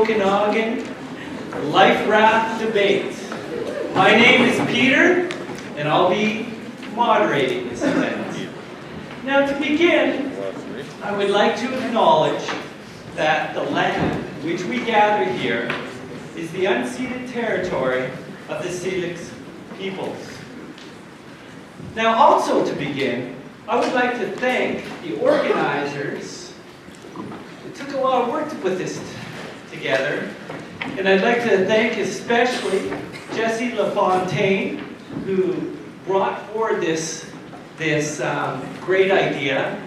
Okanagan Life Raft Debate. My name is Peter, and I'll be moderating this event. Now, to begin, I would like to acknowledge that the land which we gather here is the unceded territory of the Syilx peoples. Now, also to begin, I would like to thank the organizers. It took a lot of work to put this together, and I'd like to thank especially Jesse LaFontaine, who brought forward this great idea,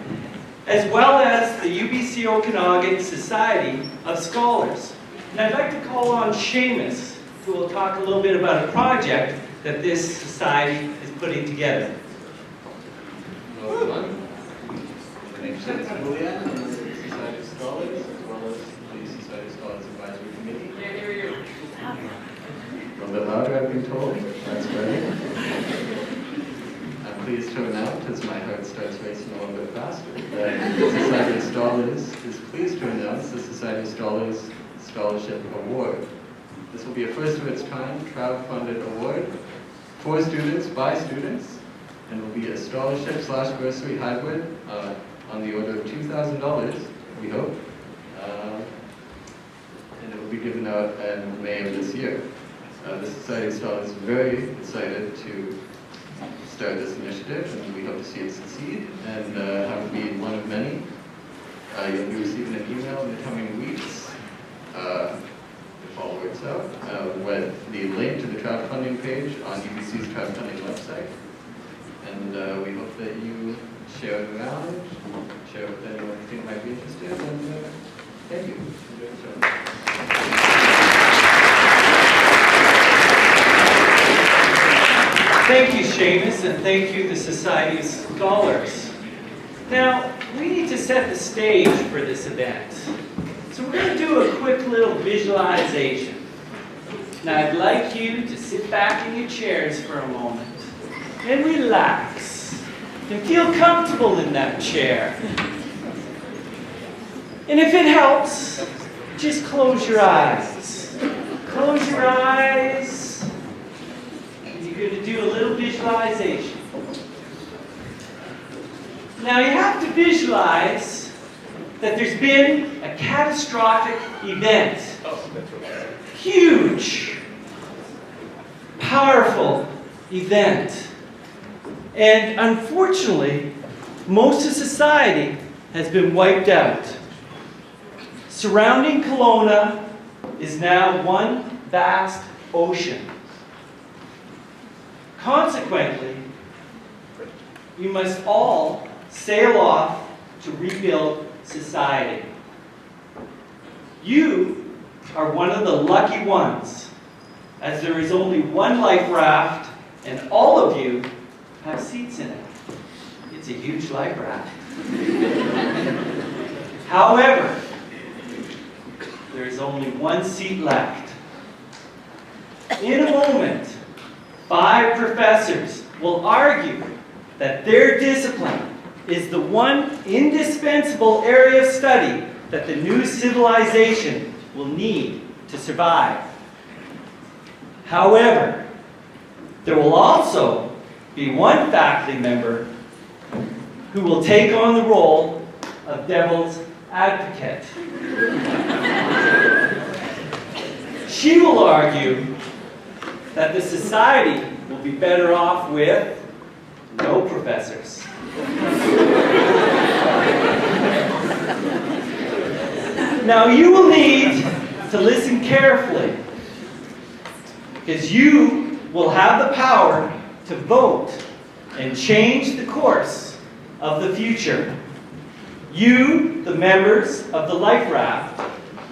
as well as the UBCO Okanagan Society of Scholars. And I'd like to call on Seamus, who will talk a little bit about a project that this society is putting together. Hello everyone. My name is Seamus Julian. I'm the Society of Scholars, as well as the Society of Scholars Advisory Committee. A little bit louder, I've been told. That's great. I'm pleased to announce, as my heart starts racing a little bit faster, that the Society of Scholars is pleased to announce the Society of Scholars Scholarship Award. This will be a first of its kind, crowd-funded award for students, by students, and will be a scholarship/bursary hybrid on the order of $2,000, we hope. And it will be given out in May of this year. The Society of Scholars is very excited to start this initiative, and we hope to see it succeed and have it be one of many. You'll be receiving an email in the coming weeks, if all works out, with the link to the crowdfunding page on UBC's crowdfunding website. And we hope that you share it around, share it with anyone you think might be interested, and thank you. Enjoy the show. Thank you, Seamus, and thank you, the Society of Scholars. Now, we need to set the stage for this event. So we're going to do a quick little visualization. Now, I'd like you to sit back in your chairs for a moment and relax and feel comfortable in that chair. And if it helps, just close your eyes. Close your eyes. You're going to do a little visualization. Now you have to visualize that there's been a catastrophic event. Huge, powerful event. And unfortunately, most of society has been wiped out. Surrounding Kelowna is now one vast ocean. Consequently, we must all sail off to rebuild society. You are one of the lucky ones, as there is only one life raft and all of you have seats in it. It's a huge life raft. However, there is only one seat left. In a moment, 5 professors will argue that their discipline is the one indispensable area of study that the new civilization will need to survive. However, there will also be one faculty member who will take on the role of devil's advocate. She will argue that the society will be better off with no professors. Now you will need to listen carefully, because you will have the power to vote and change the course of the future. You, the members of the Life Raft,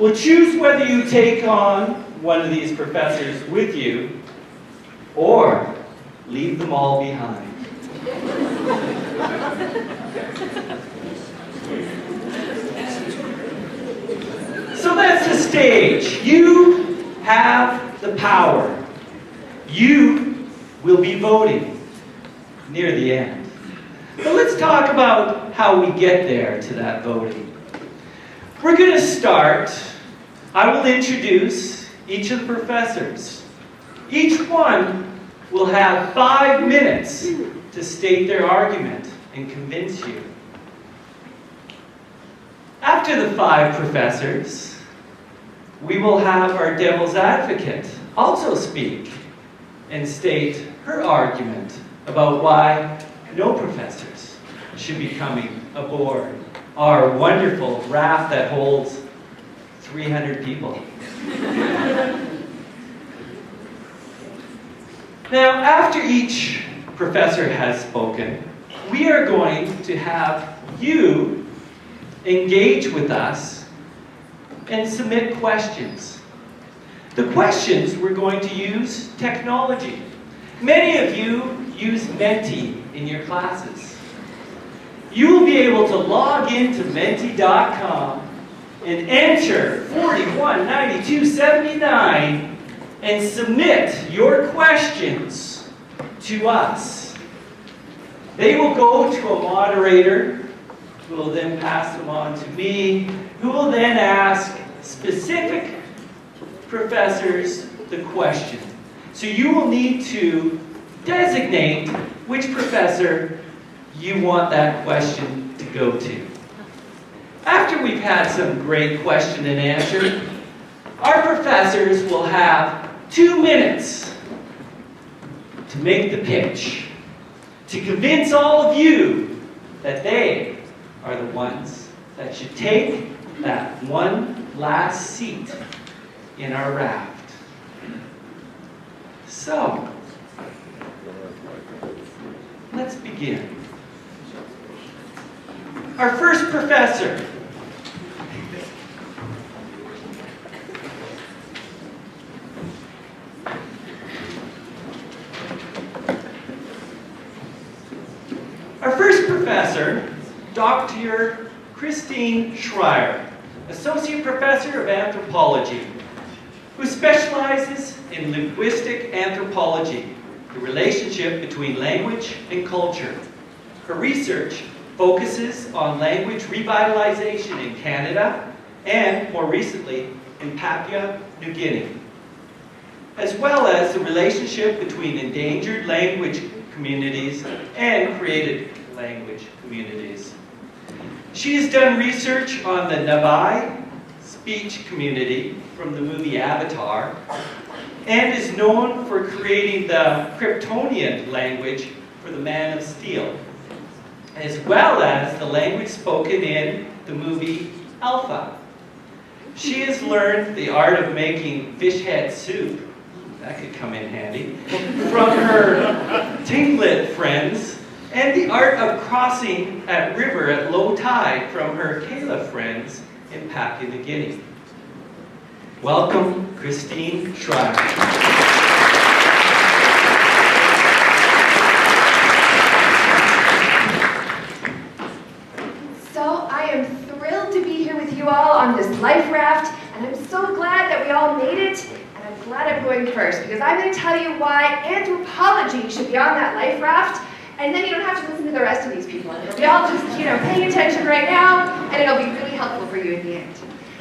will choose whether you take on one of these professors with you or leave them all behind. So that's the stage. You have the power. You will be voting near the end. But let's talk about how we get there to that voting. We're going to start I will introduce each of the professors. Each one will have 5 minutes to state their argument and convince you. After the 5 professors, we will have our devil's advocate also speak and state her argument about why no professors should be coming aboard our wonderful raft that holds 300 people. Now, after each professor has spoken, we are going to have you engage with us and submit questions. The questions, we're going to use technology. Many of you use Menti in your classes. You will be able to log into menti.com and enter 419279 and submit your questions to us. They will go to a moderator who will then pass them on to me, who will then ask specific professors the question. So you will need to designate which professor you want that question to go to. After we've had some great question and answer, our professors will have 2 minutes to make the pitch, to convince all of you that they are the ones that should take that one last seat in our raft. So, let's begin. Our first professor. Our first professor, Dr. Christine Schreier, Associate Professor of Anthropology, who specializes in linguistic anthropology, the relationship between language and culture. Her research focuses on language revitalization in Canada and, more recently, in Papua New Guinea, as well as the relationship between endangered language communities and created language communities. She has done research on the Navajo speech community from the movie Avatar, and is known for creating the Kryptonian language for the Man of Steel, as well as the language spoken in the movie Alpha. She has learned the art of making fish head soup, that could come in handy, from her Tlingit friends, and the art of crossing at river at low tide from her Kala friends in Papua New Guinea. Welcome, Christine Schreier. So I am thrilled to be here with you all on this life raft, and I'm so glad that we all made it, and I'm glad I'm going first, because I'm going to tell you why anthropology should be on that life raft, and then you don't have to listen to the rest of these people. It'll be all just, paying attention right now, and it'll be really helpful for you in the end.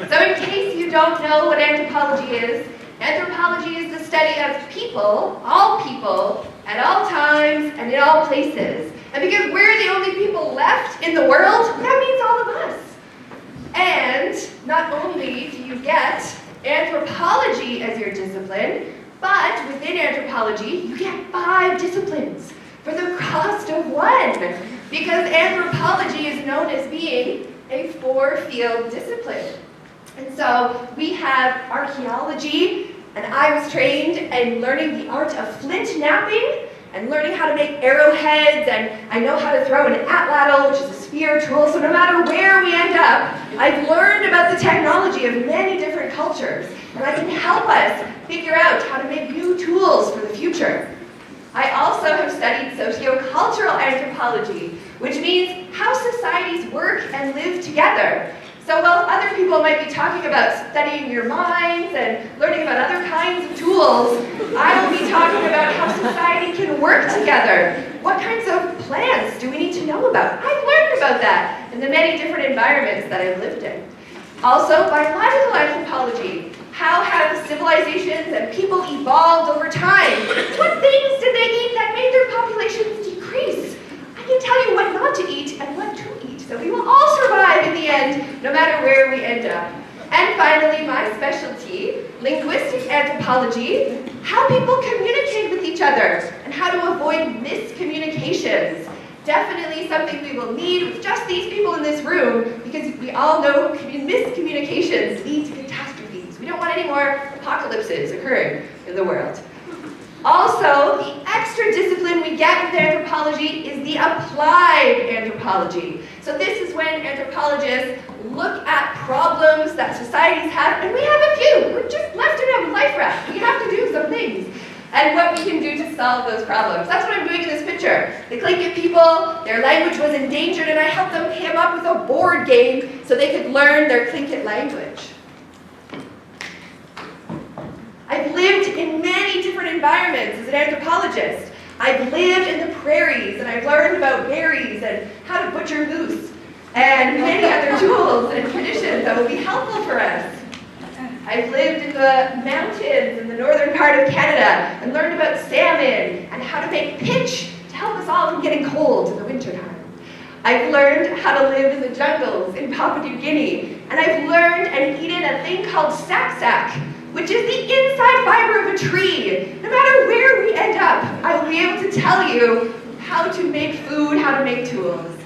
So in case you don't know what anthropology is the study of people, at all times and in all places. And because we're the only people left in the world, that means all of us. And not only do you get anthropology as your discipline, but within anthropology, you get 5 disciplines for the cost of 1. Because anthropology is known as being a 4-field discipline. And so we have archaeology, and I was trained in learning the art of flint knapping and learning how to make arrowheads, and I know how to throw an atlatl, which is a spear tool, so no matter where we end up, I've learned about the technology of many different cultures, and I can help us figure out how to make new tools for the future. I also have studied sociocultural anthropology, which means how societies work and live together. So while other people might be talking about studying your minds and learning about other kinds of tools, I will be talking about how society can work together. What kinds of plants do we need to know about? I've learned about that in the many different environments that I've lived in. Also, biological anthropology. How have civilizations and people evolved over time? What things did they eat that made their populations decrease? I can tell you what not to eat and what to eat, so we will all survive in the end, no matter where we end up. And finally, my specialty, linguistic anthropology, how people communicate with each other and how to avoid miscommunications. Definitely something we will need with just these people in this room, because we all know miscommunications lead to catastrophes. We don't want any more apocalypses occurring in the world. Also, the extra discipline we get with anthropology is the applied anthropology. So this is when anthropologists look at problems that societies have, and we have a few. We're just left in a life raft. We have to do some things. And what we can do to solve those problems. That's what I'm doing in this picture. The Tlingit people, their language was endangered, and I helped them come up with a board game so they could learn their Tlingit language. I've lived in many different environments as an anthropologist. I've lived in the prairies, and I've learned about berries and how to butcher moose, and many other tools and traditions that will be helpful for us. I've lived in the mountains in the northern part of Canada and learned about salmon and how to make pitch to help us all from getting cold in the wintertime. I've learned how to live in the jungles in Papua New Guinea, and I've learned and eaten a thing called sak-sak, which is the inside fiber of a tree. No matter where we end up, I will be able to tell you how to make food, how to make tools.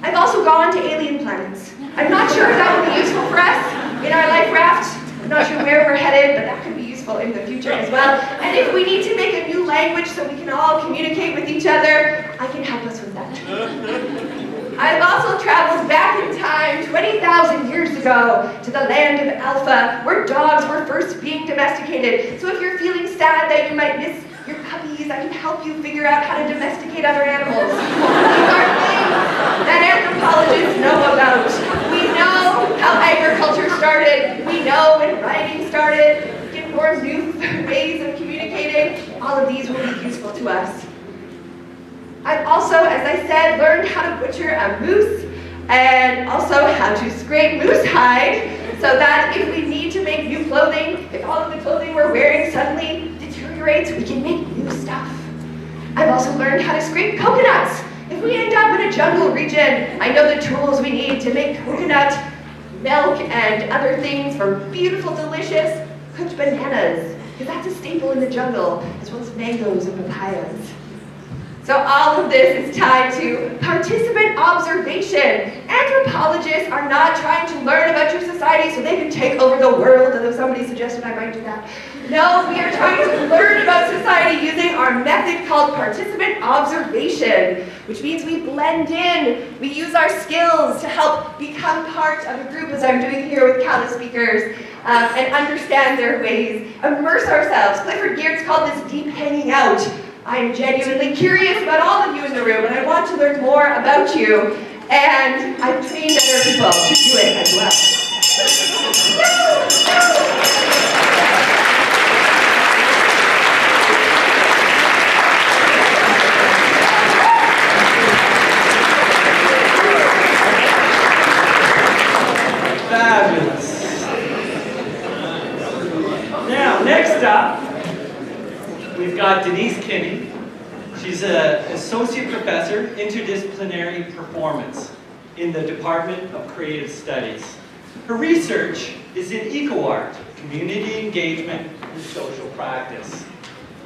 I've also gone to alien planets. I'm not sure if that will be useful for us in our life raft. I'm not sure where we're headed, but that could be useful in the future as well. And if we need to make a new language so we can all communicate with each other, I can help us with that too. I've also traveled back in time 20,000 years ago to the land of Alpha, where dogs were first being domesticated. So if you're feeling sad that you might miss your puppies, I can help you figure out how to domesticate other animals. These are things that anthropologists know about. We know how agriculture started. We know when writing started. We can form new ways of communicating. All of these will be useful to us. I've also, as I said, learned how to butcher a moose and also how to scrape moose hide so that if we need to make new clothing, if all of the clothing we're wearing suddenly deteriorates, we can make new stuff. I've also learned how to scrape coconuts. If we end up in a jungle region, I know the tools we need to make coconut milk and other things for beautiful, delicious cooked bananas, because that's a staple in the jungle, as well as mangoes and papayas. So all of this is tied to participant observation. Anthropologists are not trying to learn about your society so they can take over the world, although somebody suggested I might do that. No, we are trying to learn about society using our method called participant observation, which means we blend in. We use our skills to help become part of a group, as I'm doing here with CALA speakers, and understand their ways, immerse ourselves. Clifford Geertz called this deep hanging out. I'm genuinely curious about all of you in the room, and I want to learn more about you, and I've trained other people to do it as well. Fabulous. Now, next up, we've got Denise Kinney. She's an associate professor, interdisciplinary performance in the Department of Creative Studies. Her research is in eco-art, community engagement, and social practice.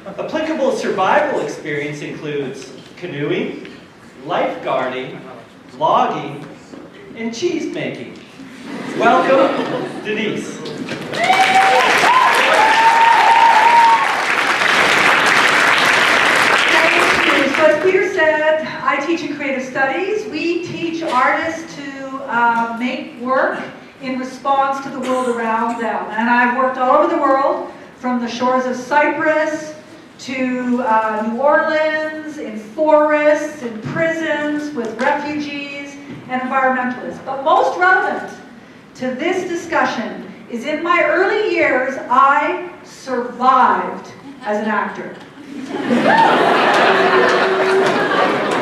Applicable survival experience includes canoeing, lifeguarding, logging, and cheese making. Welcome, Denise. So as Peter said, I teach in creative studies. We teach artists to make work in response to the world around them. And I've worked all over the world, from the shores of Cyprus to New Orleans, in forests, in prisons, with refugees and environmentalists. But most relevant to this discussion is in my early years, I survived as an actor.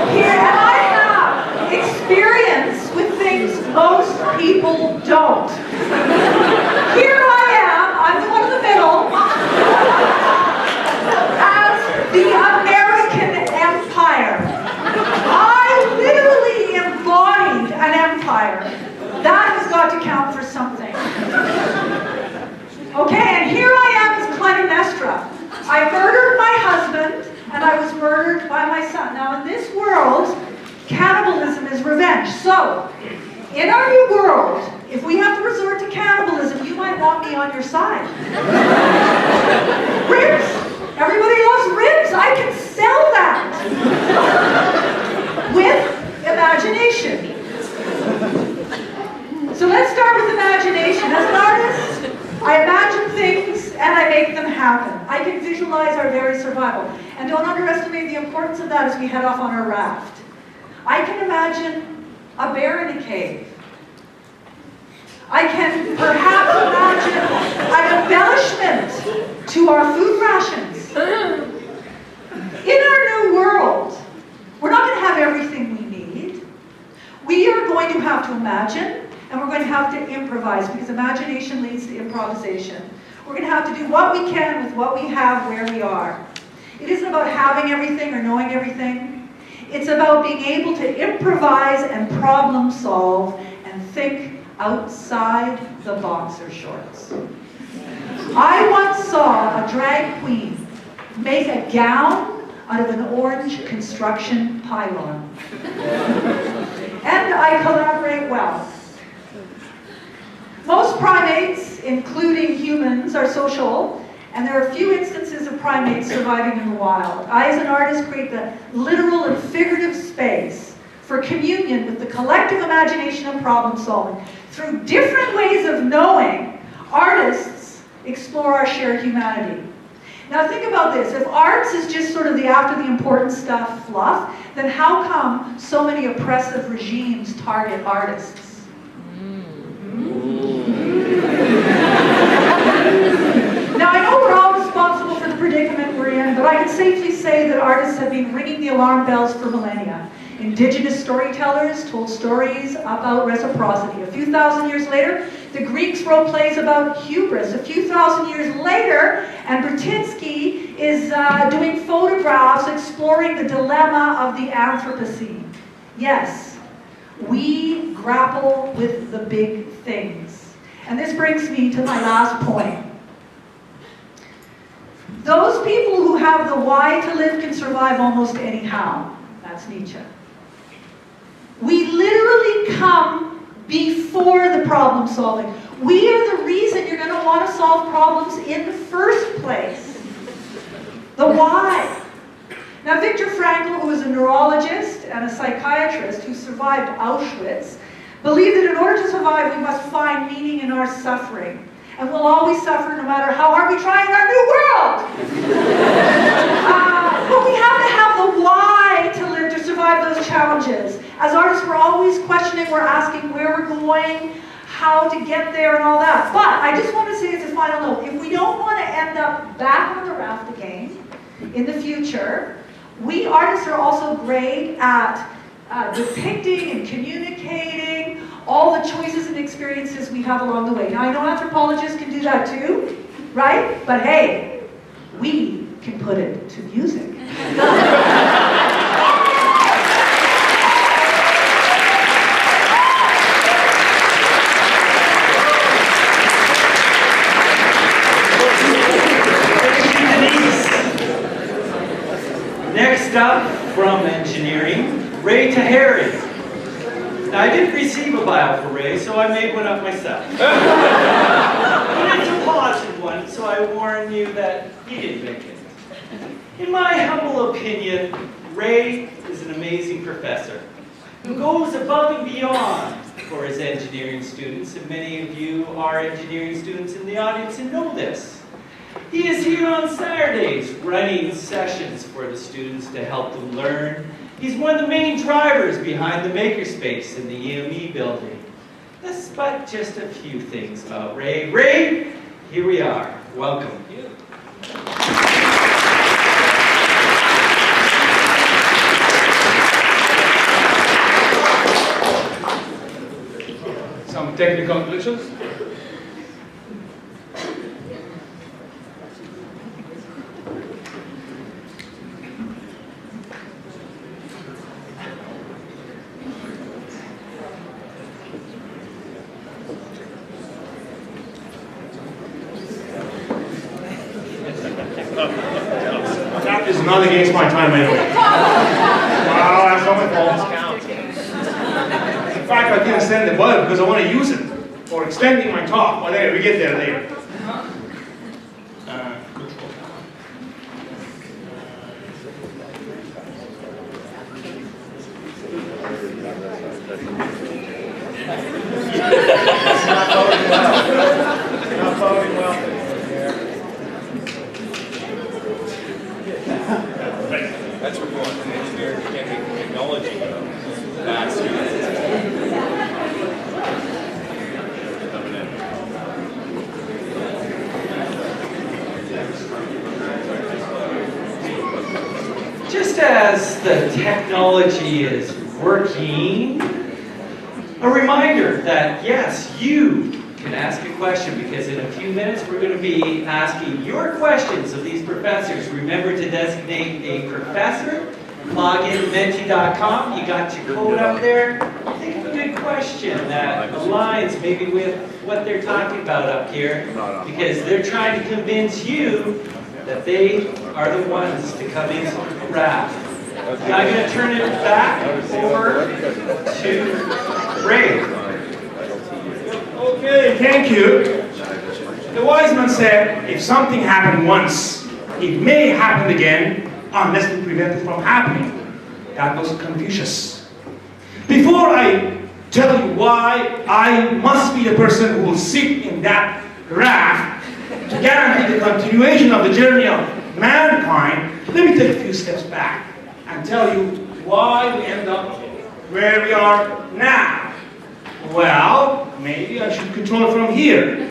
Here, and I have experience with things most people don't. is revenge. So, in our new world, if we have to resort to cannibalism, you might want me on your side. Ribs! Everybody loves ribs! I can sell that! With imagination. So let's start with imagination. As an artist, I imagine things and I make them happen. I can visualize our very survival. And don't underestimate the importance of that as we head off on our raft. I can imagine a bear in a cave. I can perhaps imagine an embellishment to our food rations. In our new world, we're not going to have everything we need. We are going to have to imagine, and we're going to have to improvise, because imagination leads to improvisation. We're going to have to do what we can with what we have where we are. It isn't about having everything or knowing everything. It's about being able to improvise and problem solve and think outside the boxer shorts. I once saw a drag queen make a gown out of an orange construction pylon. And I collaborate well. Most primates, including humans, are social, and there are few instances of primates surviving in the wild. I, as an artist, create the literal and figurative space for communion with the collective imagination and problem solving. Through different ways of knowing, artists explore our shared humanity. Now think about this. If arts is just sort of the after the important stuff fluff, then how come so many oppressive regimes target artists? Now I know we're all responsible for the predicament we're in, but I can safely say that artists have been ringing the alarm bells for millennia. Indigenous storytellers told stories about reciprocity. A few thousand years later, the Greeks wrote plays about hubris. A few thousand years later, and Bratinsky is doing photographs exploring the dilemma of the Anthropocene. Yes, we grapple with the big things. And this brings me to my last point. Those people who have the why to live can survive almost anyhow. That's Nietzsche. We literally come before the problem solving. We are the reason you're going to want to solve problems in the first place. The why. Now, Viktor Frankl, who was a neurologist and a psychiatrist who survived Auschwitz, believed that in order to survive, we must find meaning in our suffering. And we'll always suffer no matter how hard we try in our new world. But we have to have the why to live, to survive those challenges. As artists, we're always questioning, we're asking where we're going, how to get there and all that. But I just want to say as a final note, if we don't want to end up back on the raft again in the future, we artists are also great at depicting and communicating all the choices and experiences we have along the way. Now, I know anthropologists can do that too, right? But hey, we can put it to music. Next up, from engineering, Ray Tahari. Now, I didn't receive a bio for Ray, so I made one up myself. But it's a positive one, so I warn you that he didn't make it. In my humble opinion, Ray is an amazing professor who goes above and beyond for his engineering students, and many of you are engineering students in the audience and know this. He is here on Saturdays running sessions for the students to help them learn. He's one of the main drivers behind the makerspace in the EME building. That's but just a few things about Ray. Ray, here we are. Welcome. Some technical glitches. That is not against my time anyway. Wow, that's not my fault. to send the Bible because I want to use it for extending my talk. Well, there, we get there later. That's what we want. An engineer can't make technology faster. Just as the technology is working, a reminder that yes, you can ask a question, because in a few minutes we're going to be asking your questions of these professors. Remember to designate a professor. Log in to menti.com. You got your code up there. Think of a good question that aligns maybe with what they're talking about up here, because they're trying to convince you that they are the ones to come into Raft. Now I'm going to turn it back over to Ray. Okay, thank you. The wise man said, if something happened once, it may happen again unless we prevent it from happening. That was Confucius. Before I tell you why I must be the person who will sit in that raft to guarantee the continuation of the journey of mankind, let me take a few steps back and tell you why we end up where we are now. Well, maybe I should control it from here.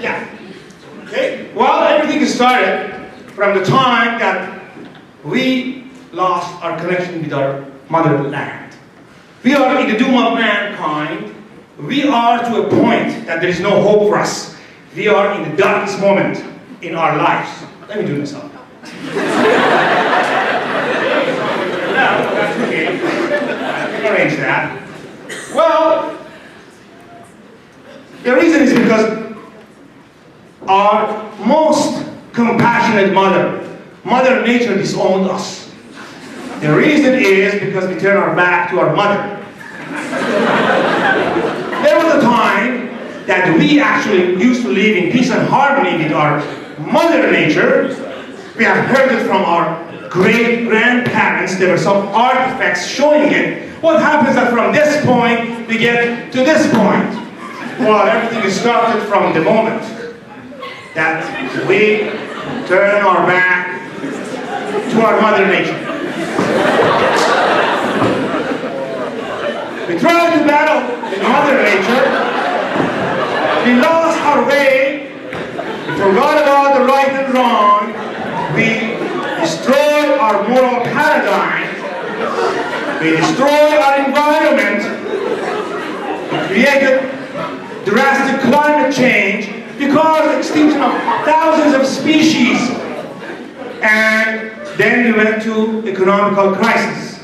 Yeah. Okay. Well, everything started from the time that we lost our connection with our motherland. We are in the doom of mankind. We are to a point that there is no hope for us. We are in the darkest moment in our lives. Let me do this up. No, that's okay. I can arrange that. Well, the reason is because our most compassionate mother, Mother Nature, disowned us. The reason is because we turn our back to our mother. There was a time that we actually used to live in peace and harmony with our Mother Nature. We have heard it from our great-grandparents. There were some artifacts showing it. What happens that from this point, we get to this point? Well, everything started from the moment that we turn our back to our Mother Nature. We tried to battle with Mother Nature. We lost our way. We forgot about the right and wrong. We destroyed our moral paradigm. We destroyed our environment. We created drastic climate change because of the extinction of thousands of species. And then we went to economical crisis.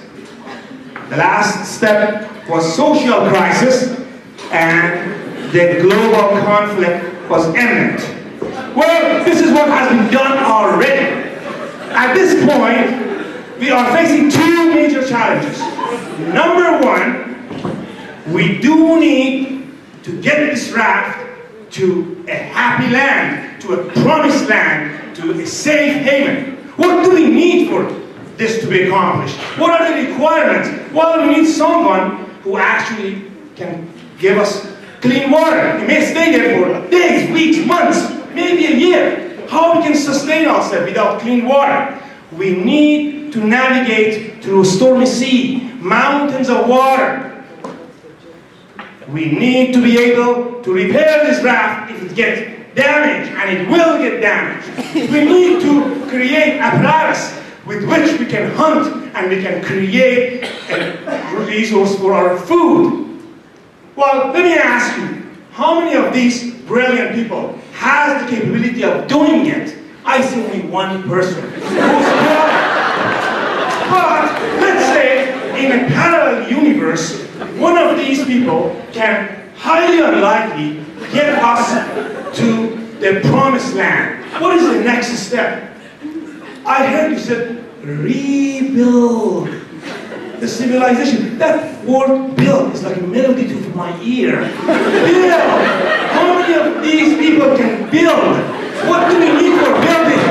The last step was social crisis, and the global conflict was imminent. Well, this is what has been done already. At this point, we are facing two major challenges. Number one, we do need to get this raft to a happy land, to a promised land, to a safe haven. What do we need for this to be accomplished? What are the requirements? Well, we need someone who actually can give us clean water. We may stay there for days, weeks, months, maybe a year. How we can sustain ourselves without clean water? We need to navigate through a stormy sea, mountains of water. We need to be able to repair this raft if it gets damaged, and it will get damaged. We need to create apparatus with which we can hunt and we can create a resource for our food. Well, let me ask you, how many of these brilliant people has the capability of doing it? I see only one person who's brilliant. But let's say in a parallel universe, one of these people can highly unlikely get us to the promised land. What is the next step? I heard you said rebuild. the civilization. That word build is like a melody to my ear. Build! How many of these people can build? What do we need for building?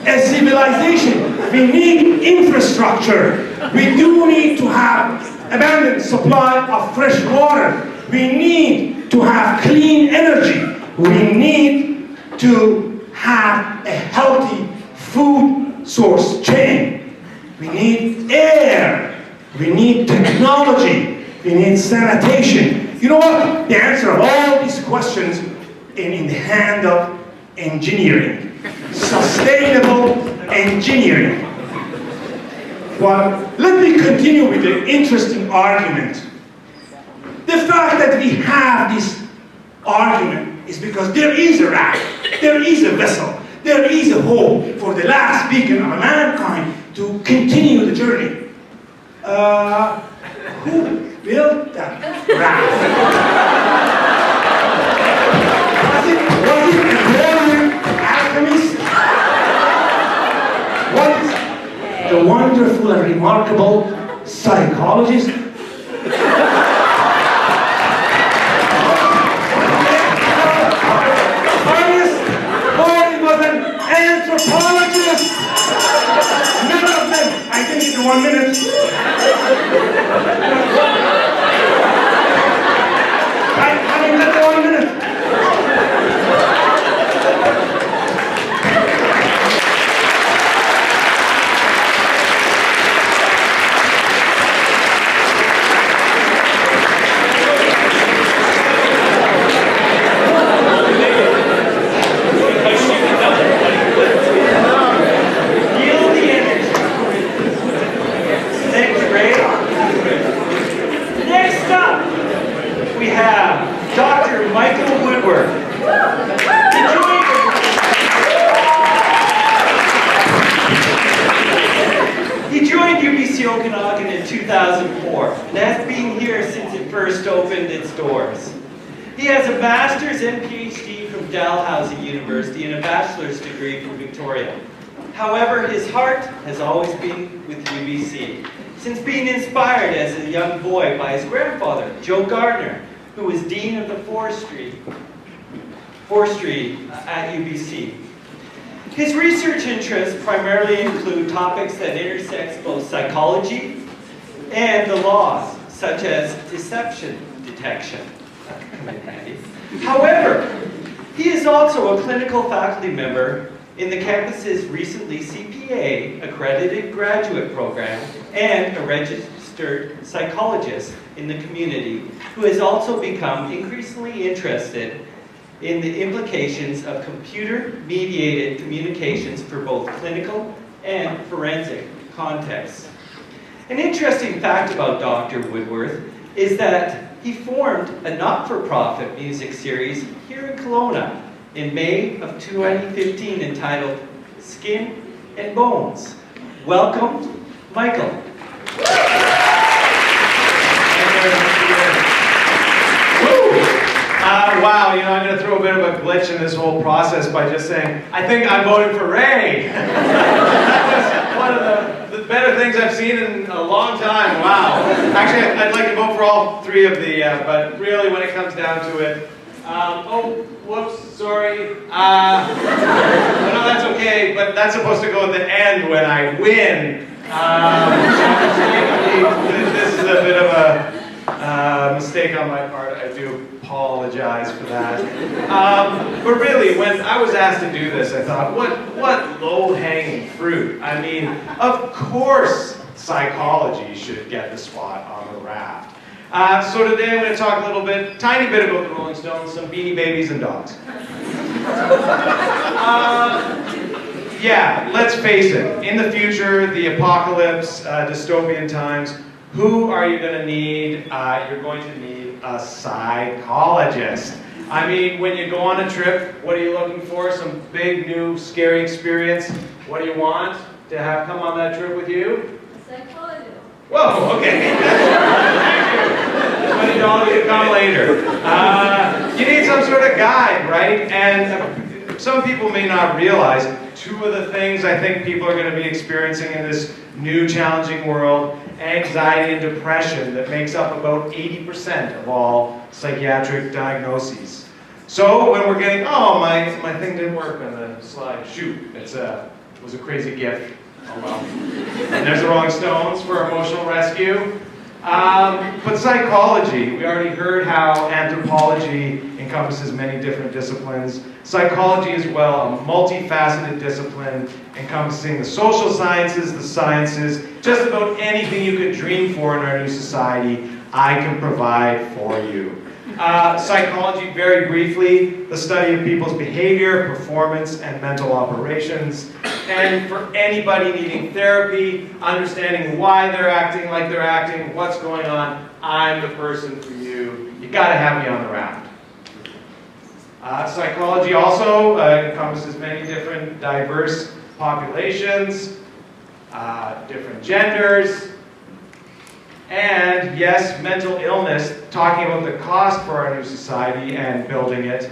A civilization. We need infrastructure. We do need to have abundant supply of fresh water. We need to have clean energy. We need to have a healthy food source chain. We need air. We need technology. We need sanitation. You know what? The answer of all these questions in the hand of engineering. Sustainable engineering. Well, let me continue with the interesting argument. The fact that we have this argument is because there is a raft, there is a vessel, there is a hope for the last beacon of mankind to continue the journey. Who built that raft? Was it a Roman alchemist? Was it the wonderful and remarkable psychologist? Anthropologists! None of them! I think it's 1 minute. I mean, that's 1 minute. UBCO in 2004 and has been here since it first opened its doors. He has a master's and PhD from Dalhousie University and a bachelor's degree from Victoria. However, his heart has always been with UBC, since being inspired as a young boy by his grandfather, Joe Gardner, who was Dean of the Forestry at UBC. His research interests primarily include topics that intersect both psychology and the laws, such as deception detection. That can come in handy. However, he is also a clinical faculty member in the campus's recently CPA accredited graduate program and a registered psychologist in the community who has also become increasingly interested in the implications of computer-mediated communications for both clinical and forensic contexts. An interesting fact about Dr. Woodworth is that he formed a not-for-profit music series here in Kelowna in May of 2015 entitled Skin and Bones. Welcome, Michael. Wow, you know, I'm going to throw a bit of a glitch in this whole process by just saying, I think I'm voting for Ray. That was one of the better things I've seen in a long time. Wow. Actually, I'd like to vote for all three of the, but really when it comes down to it, oh, whoops, sorry. No, that's okay, but that's supposed to go at the end when I win. This is a bit of a mistake on my part. I do apologize for that. But really, when I was asked to do this, I thought, what low-hanging fruit? I mean, of course psychology should get the spot on the raft. So today I'm going to talk a little bit, tiny bit about the Rolling Stones, some Beanie Babies and dogs. Yeah, let's face it. In the future, the apocalypse, dystopian times, who are you going to need? You're going to need a psychologist. I mean, when you go on a trip, what are you looking for? Some big, new, scary experience? What do you want to have come on that trip with you? Psychologist. Whoa, okay. Thank you. $20 to come later. You need some sort of guide, right? And some people may not realize two of the things I think people are going to be experiencing in this new challenging world: anxiety and depression, that makes up about 80% of all psychiatric diagnoses. So when we're getting, oh, my thing didn't work on the slide, shoot, it was a crazy GIF. Oh well. And there's the Rolling Stones for emotional rescue. But psychology, we already heard how anthropology encompasses many different disciplines. Psychology as well, a multifaceted discipline encompassing the social sciences, the sciences, just about anything you could dream for in our new society, I can provide for you. Psychology, very briefly, the study of people's behavior, performance, and mental operations. And for anybody needing therapy, understanding why they're acting like they're acting, what's going on, I'm the person for you. You gotta have me on the Raft. Psychology also encompasses many different diverse populations, different genders, and yes, mental illness, talking about the cost for our new society and building it.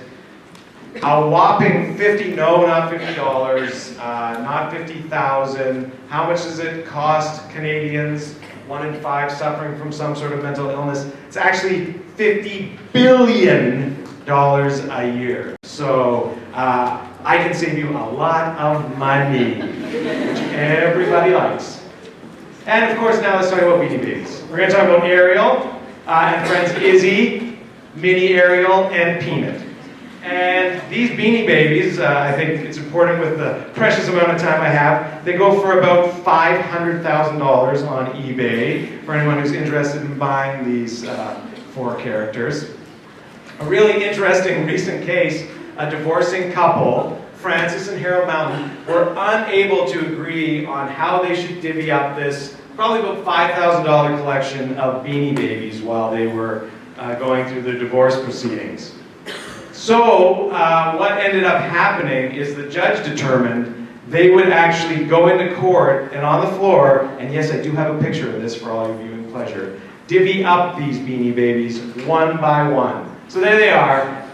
A whopping $50, no, not $50, not $50,000. How much does it cost Canadians, 1 in 5 suffering from some sort of mental illness? It's actually $50 billion a year. So I can save you a lot of money, which everybody likes. And of course, now let's talk about Beanie Babies. We're going to talk about Ariel and friends Izzy, Mini Ariel, and Peanut. And these Beanie Babies, I think it's important with the precious amount of time I have, they go for about $500,000 on eBay for anyone who's interested in buying these 4 characters. A really interesting recent case, a divorcing couple, Francis and Harold Mountain, were unable to agree on how they should divvy up this probably about $5,000 collection of Beanie Babies while they were going through the divorce proceedings. So what ended up happening is the judge determined they would actually go into court and on the floor, and yes, I do have a picture of this for all your viewing pleasure, divvy up these Beanie Babies one by one. So there they are.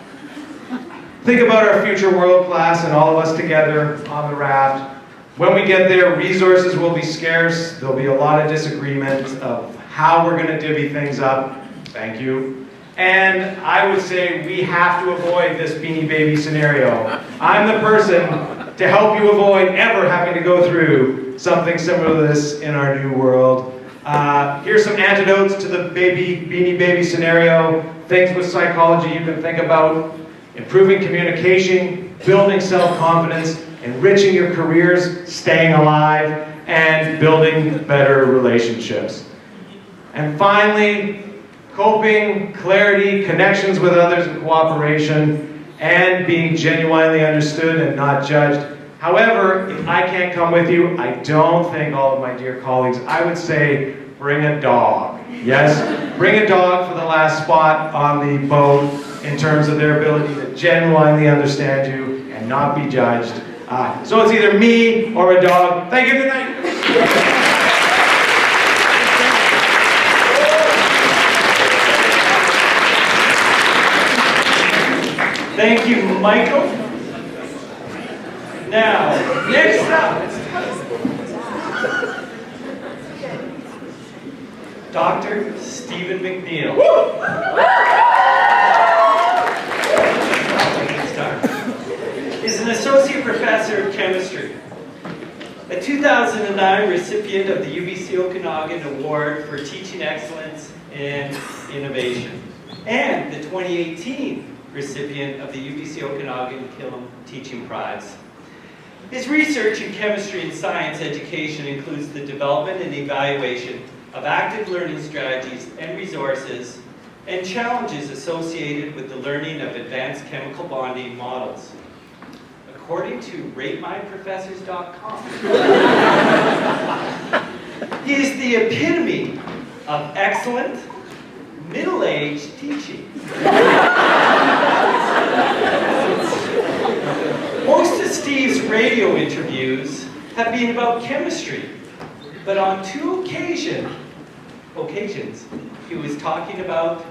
Think about our future world class and all of us together on the Raft. When we get there, resources will be scarce. There'll be a lot of disagreement of how we're going to divvy things up. Thank you. And I would say we have to avoid this Beanie Baby scenario. I'm the person to help you avoid ever having to go through something similar to this in our new world. Here's some antidotes to the Beanie Baby scenario. Things with psychology you can think about: improving communication, building self-confidence, enriching your careers, staying alive, and building better relationships. And finally, coping, clarity, connections with others, and cooperation, and being genuinely understood and not judged. However, if I can't come with you, I don't think all of my dear colleagues, I would say bring a dog. Yes, bring a dog for the last spot on the boat in terms of their ability to genuinely understand you and not be judged. So it's either me or a dog. Thank you, good night. Thank you, Michael. Now, next up, Dr. Stephen McNeil. Is an associate professor of chemistry, a 2009 recipient of the UBCO Okanagan Award for Teaching Excellence and Innovation, and the 2018 recipient of the UBCO Okanagan Killam Teaching Prize. His research in chemistry and science education includes the development and evaluation of active learning strategies and resources and challenges associated with the learning of advanced chemical bonding models. According to RateMyProfessors.com, he is the epitome of excellent, middle-aged teaching. Most of Steve's radio interviews have been about chemistry, but on 2 occasions, he was talking about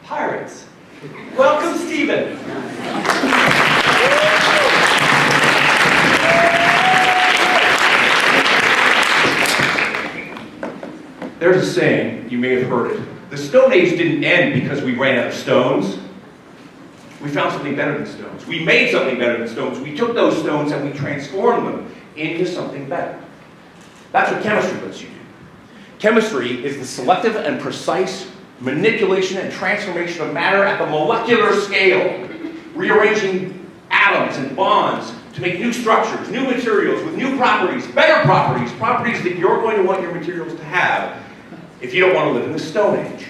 pirates. Welcome, Stephen. there's a saying, you may have heard it. The Stone Age didn't end because we ran out of stones. We found something better than stones. We made something better than stones. We took those stones and we transformed them into something better. That's what chemistry lets you do. Chemistry is the selective and precise manipulation and transformation of matter at the molecular scale, rearranging atoms and bonds to make new structures, new materials with new properties, better properties, properties that you're going to want your materials to have if you don't want to live in the Stone Age.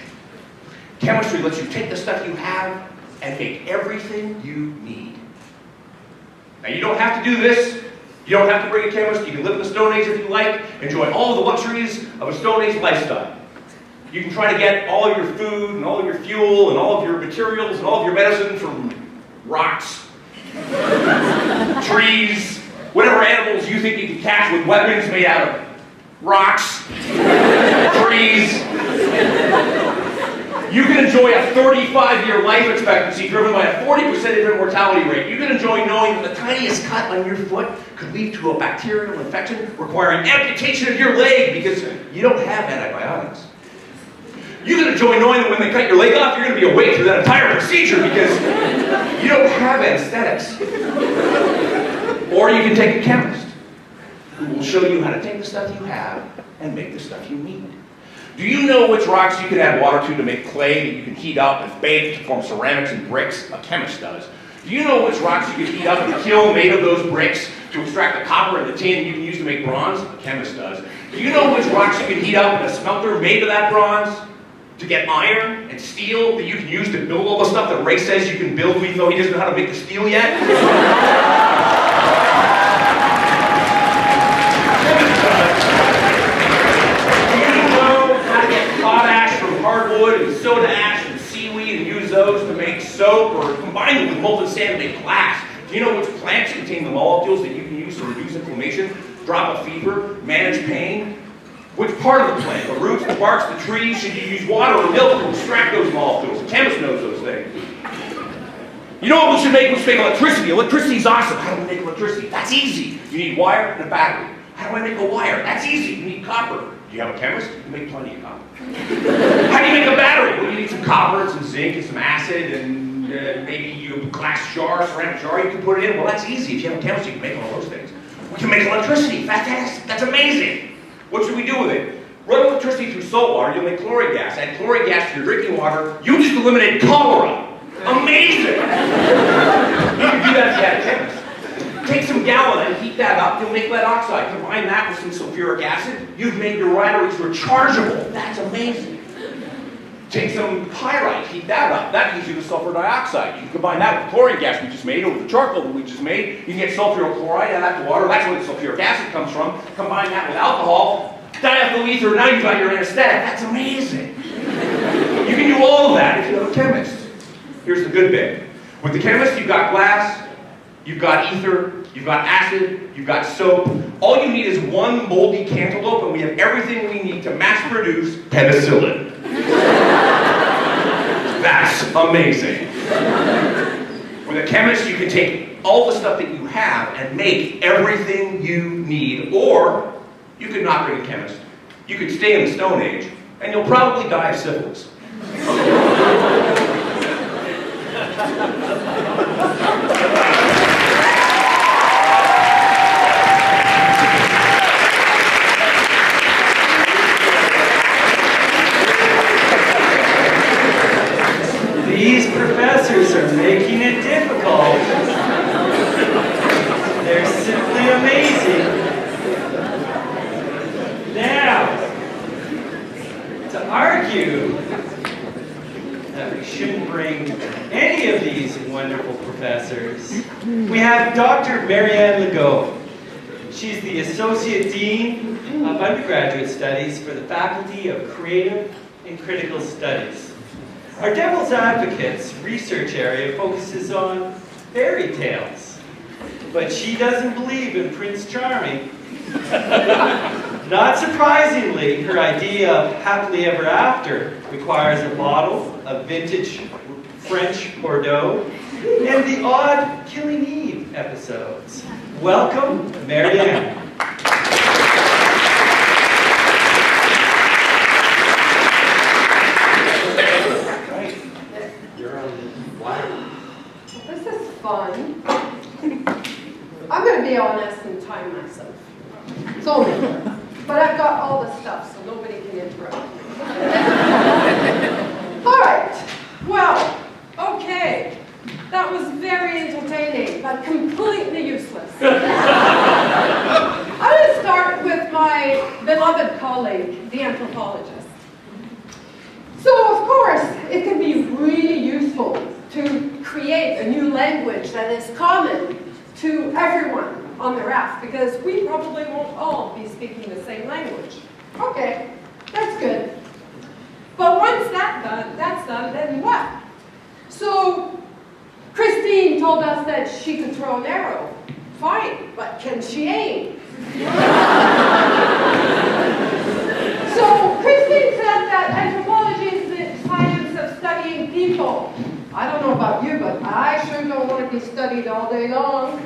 Chemistry lets you take the stuff you have and make everything you need. Now, you don't have to do this. You don't have to bring a chemist. You can live in the Stone Age if you like, enjoy all the luxuries of a Stone Age lifestyle. You can try to get all of your food and all of your fuel and all of your materials and all of your medicine from rocks, trees, whatever animals you think you can catch with weapons made out of rocks, trees. You can enjoy a 35-year life expectancy driven by a 40% infant mortality rate. You can enjoy knowing that the tiniest cut on your foot could lead to a bacterial infection requiring amputation of your leg because you don't have antibiotics. You can enjoy knowing that when they cut your leg off, you're going to be awake through that entire procedure because you don't have anesthetics. Or you can take a chemist who will show you how to take the stuff you have and make the stuff you need. Do you know which rocks you can add water to make clay that you can heat up and bake to form ceramics and bricks? A chemist does. Do you know which rocks you can heat up in a kiln made of those bricks to extract the copper and the tin you can use to make bronze? A chemist does. Do you know which rocks you can heat up in a smelter made of that bronze to get iron and steel that you can use to build all the stuff that Ray says you can build even though he doesn't know how to make the steel yet? Potash from hardwood and soda ash and seaweed and use those to make soap or combine them with molten sand to make glass. Do you know which plants contain the molecules that you can use to reduce inflammation, drop a fever, manage pain? Which part of the plant, the roots, the barks, the trees, should you use water or milk to extract those molecules? The chemist knows those things. You know what we should make? We should make electricity. Electricity's awesome. How do we make electricity? That's easy. You need wire and a battery. How do I make a wire? That's easy. You need copper. Do you have a chemist? You make plenty of copper. How do you make a battery? Well, you need some copper and some zinc and some acid and maybe you have a glass jar, ceramic jar you can put it in. Well, that's easy. If you have a chemist, you can make all those things. We can make electricity. Fantastic. That's amazing. What should we do with it? Run electricity through salt water, you'll make chlorine gas. Add chlorine gas to your drinking water, you just eliminate cholera. Amazing! You can do that if you had a chemist. Take some gallon and heat that up, you'll make lead oxide. Combine that with some sulfuric acid, you've made your batteries rechargeable. That's amazing. Take some pyrite, heat that up. That gives you the sulfur dioxide. You can combine that with chlorine gas we just made, or with the charcoal that we just made. You can get sulfuryl chloride, add that to water. That's where the sulfuric acid comes from. Combine that with alcohol, diethyl ether, now you've got your anesthetic. That's amazing. You can do all of that if you have a chemist. Here's the good bit. With the chemist, you've got glass, you've got ether, you've got acid, you've got soap. All you need is one moldy cantaloupe, and we have everything we need to mass produce penicillin. That's amazing. With a chemist, you can take all the stuff that you have and make everything you need. Or, you could not bring a chemist. You could stay in the Stone Age, and you'll probably die of syphilis. These professors are making it difficult. They're simply amazing. Now, to argue that we shouldn't bring any of these wonderful professors, we have Dr. Marianne Legault. She's the Associate Dean of Undergraduate Studies for the Faculty of Creative and Critical Studies. Our Devil's Advocates research area focuses on fairy tales, but she doesn't believe in Prince Charming. Not surprisingly, her idea of happily ever after requires a bottle of vintage French Bordeaux and the odd Killing Eve episodes. Welcome, Marianne. It's only fair. But I've got all the stuff, so nobody can interrupt me. All right. Well, okay. That was very entertaining, but completely useless. I'm going to start with my beloved colleague, the anthropologist. So, of course, it can be really useful to create a new language that is common to everyone on the raft, because we probably won't all be speaking the same language. Okay, that's good. But once that's done, then what? So, Christine told us that she could throw an arrow. Fine, but can she aim? So, Christine said that anthropology is the science of studying people. I don't know about you, but I sure don't want to be studied all day long.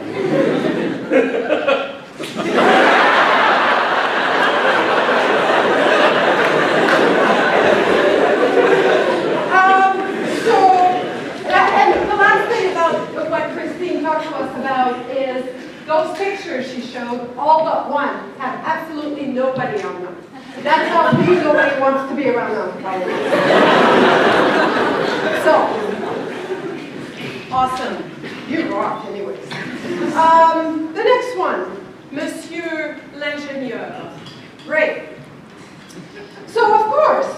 And the last thing about what Christine talked to us about is those pictures she showed, all but one, have absolutely nobody on them. That's how nobody wants to be around them. So, awesome. You rock, anyways. The next one, Monsieur l'ingénieur. Great. So, of course,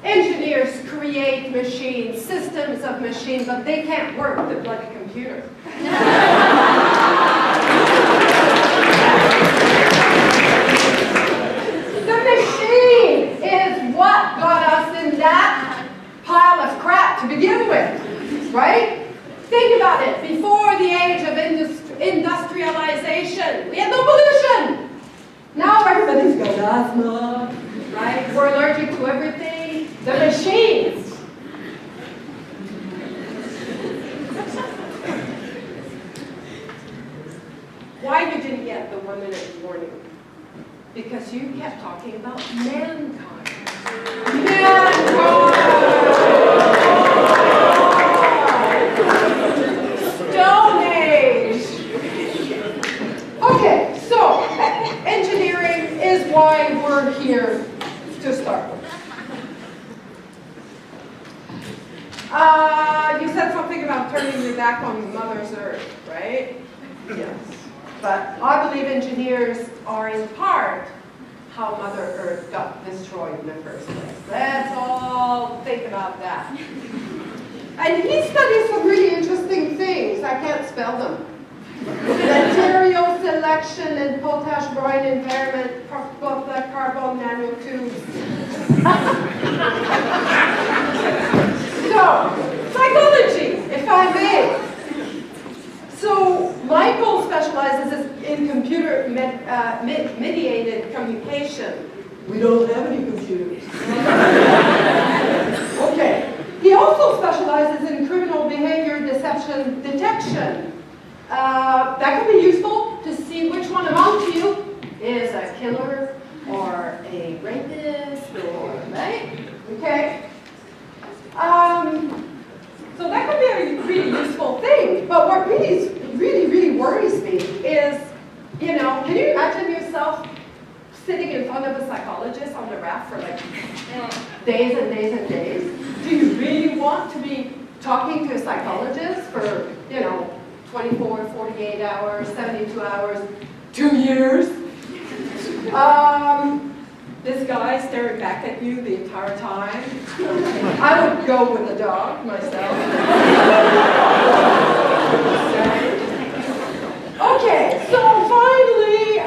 engineers create machines, systems of machines, but they can't work the bloody computer. The machine is what got us in that pile of crap to begin with, right? Think about it. Before the age of industrialization, we had no pollution. Now everybody's got asthma, right? We're allergic to everything. The machines. Why you didn't get the 1-minute warning? Because you kept talking about mankind. Stone Age. Okay, so engineering is why we're here to start with. You said something about turning your back on Mother's Earth, right? Yes. But I believe engineers are in part how Mother Earth got destroyed in the first place. Let's all think about that. And he studies some really interesting things. I can't spell them. Material selection and potash brine impairment, both the carbon nanotubes. So, psychology, if I may. So, Michael specializes in computer mediated communication. We don't have any computers. Okay. He also specializes in criminal behavior deception detection. That can be useful to see which one among you is a killer or a rapist or, right? Okay. So that could be a really useful thing. But what really worries me is, you know, can you imagine yourself sitting in front of a psychologist on the raft for like days and days and days? Do you really want to be talking to a psychologist for, you know, 24, 48 hours, 72 hours, 2 years? This guy staring back at you the entire time. I would go with the dog myself. Okay, so finally,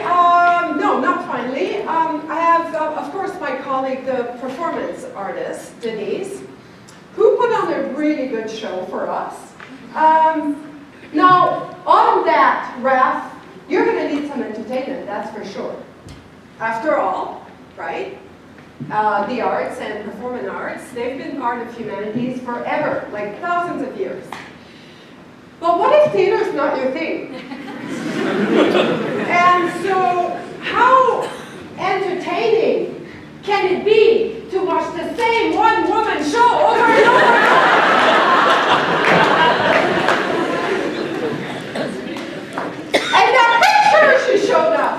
no, not finally. I have, of course, my colleague, the performance artist, Denise, who put on a really good show for us. Now, on that raft, you're going to need some entertainment, that's for sure. After all, right? The arts and performing arts, they've been part of humanities forever, like thousands of years. But what if theater's not your thing? And so, how entertaining can it be to watch the same one-woman show over and over? And that picture she showed us.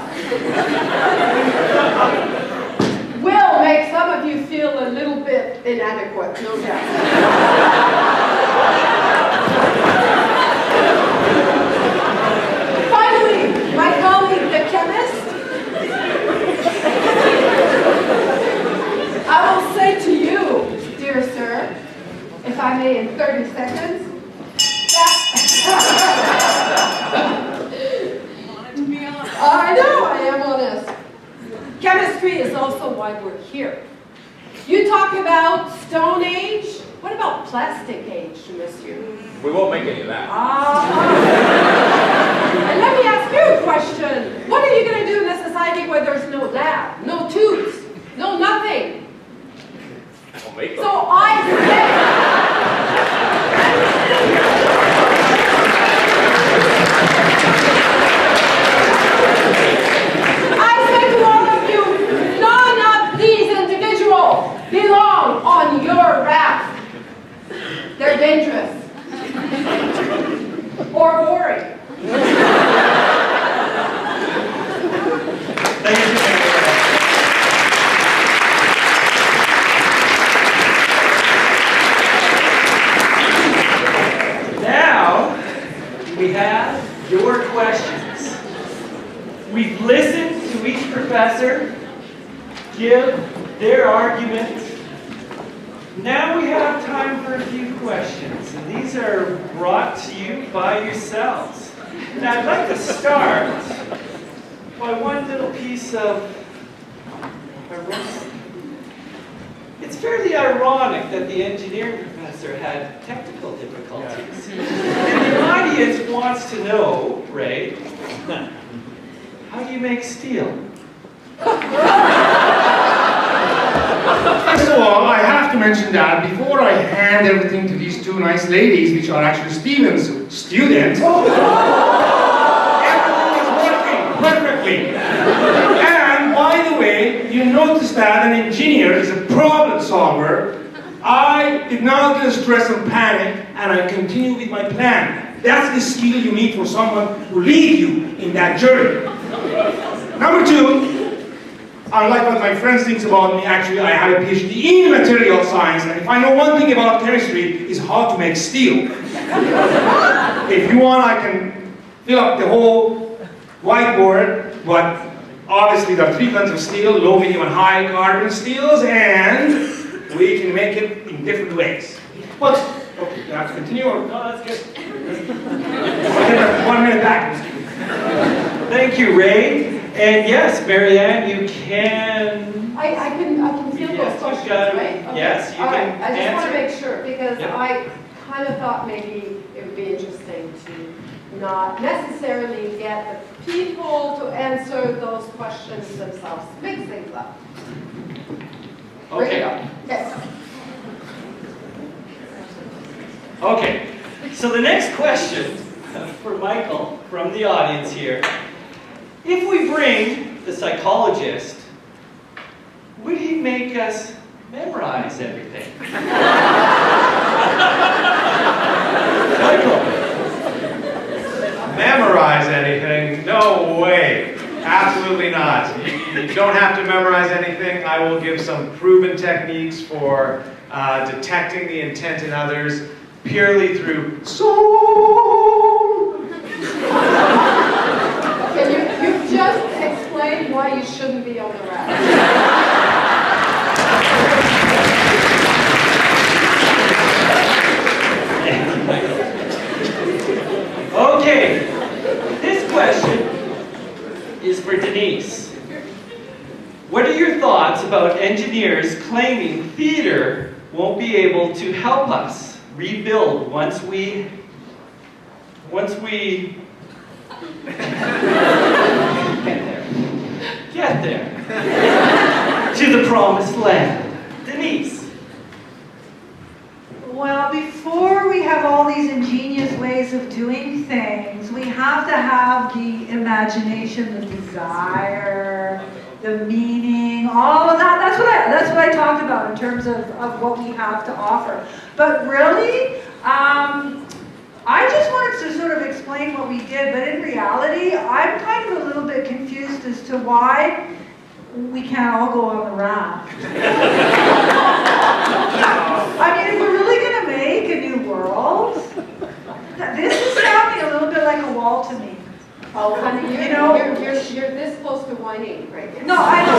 will make some of you feel a little bit inadequate, no doubt. Finally, my colleague, the chemist, I will say to you, dear sir, if I may in 30 seconds, I know, I am honest. Chemistry is also why we're here. You talk about Stone Age. What about Plastic Age, monsieur? We won't make any of that. And let me ask you a question. What are you going to do in a society where there's no lab, no tubes, no nothing? We'll make them. So I say to all of you, none of these individuals belong on your raft. They're dangerous. Or boring. Thank you, Mary. Now, we have your questions. We've listened to each professor give their arguments. Now we have time for a few questions, and these are brought to you by yourselves. And I'd like to start by one little piece of irony. It's fairly ironic that the engineering professor had technical difficulties. And the audience wants to know, Ray, how do you make steel? First of all, I have to mention that before I hand everything to these two nice ladies, which are actually Steven's students, everything is working perfectly. And by the way, you notice that an engineer is a problem solver. I did not get stressed and panic, and I continue with my plan. That's the skill you need for someone who lead you in that journey. Number two, unlike what my friends think about me, actually I have a PhD in material science, and if I know one thing about chemistry, is how to make steel. If you want, I can fill up the whole whiteboard, but obviously there are 3 kinds of steel, low, medium, and high carbon steels, and we can make it in different ways. But, okay, do I have to continue? Or? No, that's good. I'll get that 1 minute back. Thank you, Ray. And yes, Marianne, you can... I can feel Yes, those you questions, got it. right? Okay. Yes, you All right. can I just want to answer. make sure, because Yep. I kind of thought maybe it would be interesting to not necessarily get the people to answer those questions themselves. Mix things up. Bring it Okay. up. Yes. Okay. So the next question for Michael from the audience here. If we bring the psychologist, would he make us memorize everything? Michael. Memorize anything? No way. Absolutely not. You don't have to memorize anything. I will give some proven techniques for detecting the intent in others purely through soul. Okay, you've just explained why you shouldn't be on the raft. Okay, this question is for Denise. What are your thoughts about engineers claiming theater won't be able to help us rebuild once we get there to the promised land? Denise. Well, before we have all these ingenious ways of doing things, we have to have the imagination, the desire, the meaning, all of that. That's what I talked about in terms of what we have to offer. But really, I just wanted to sort of explain what we did, but in reality, I'm kind of a little bit confused as to why we can't all go on the raft. I mean, if we're really going to make a new world, this is sounding a little bit like a wall to me. Oh, honey, you're this close to whining right now. No, I know,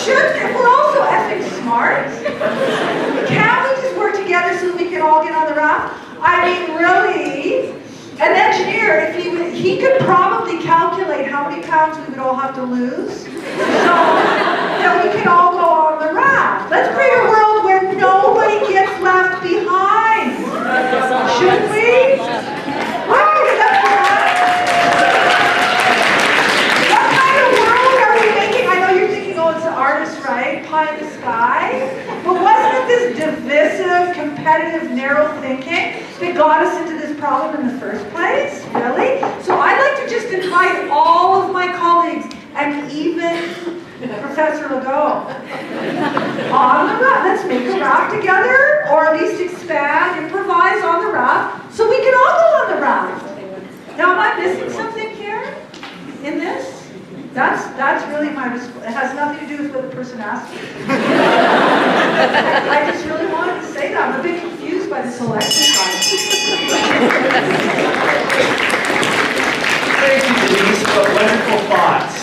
should, we're also effing smart. Can't we just work together so that we can all get on the raft? I mean, really, an engineer, if he could probably calculate how many pounds we would all have to lose so that we can all go on the raft. Let's create a world where nobody gets left behind. Shouldn't we? What kind of world are we making? I know you're thinking, oh, it's the artist, right? Pie in the sky. But wasn't it this divisive, competitive, narrow thinking that got us into this problem in the first place? Really? So I'd like to just invite all of my colleagues, and even Professor Legault, on the raft. Let's make a raft together, or at least expand, improvise on the raft, so we can all go on the raft. Now, am I missing something here in this? That's really my response. It has nothing to do with what the person asked me. I just really wanted to say that. I'm a bit confused by this whole exercise. Thank you, Denise, for wonderful thoughts.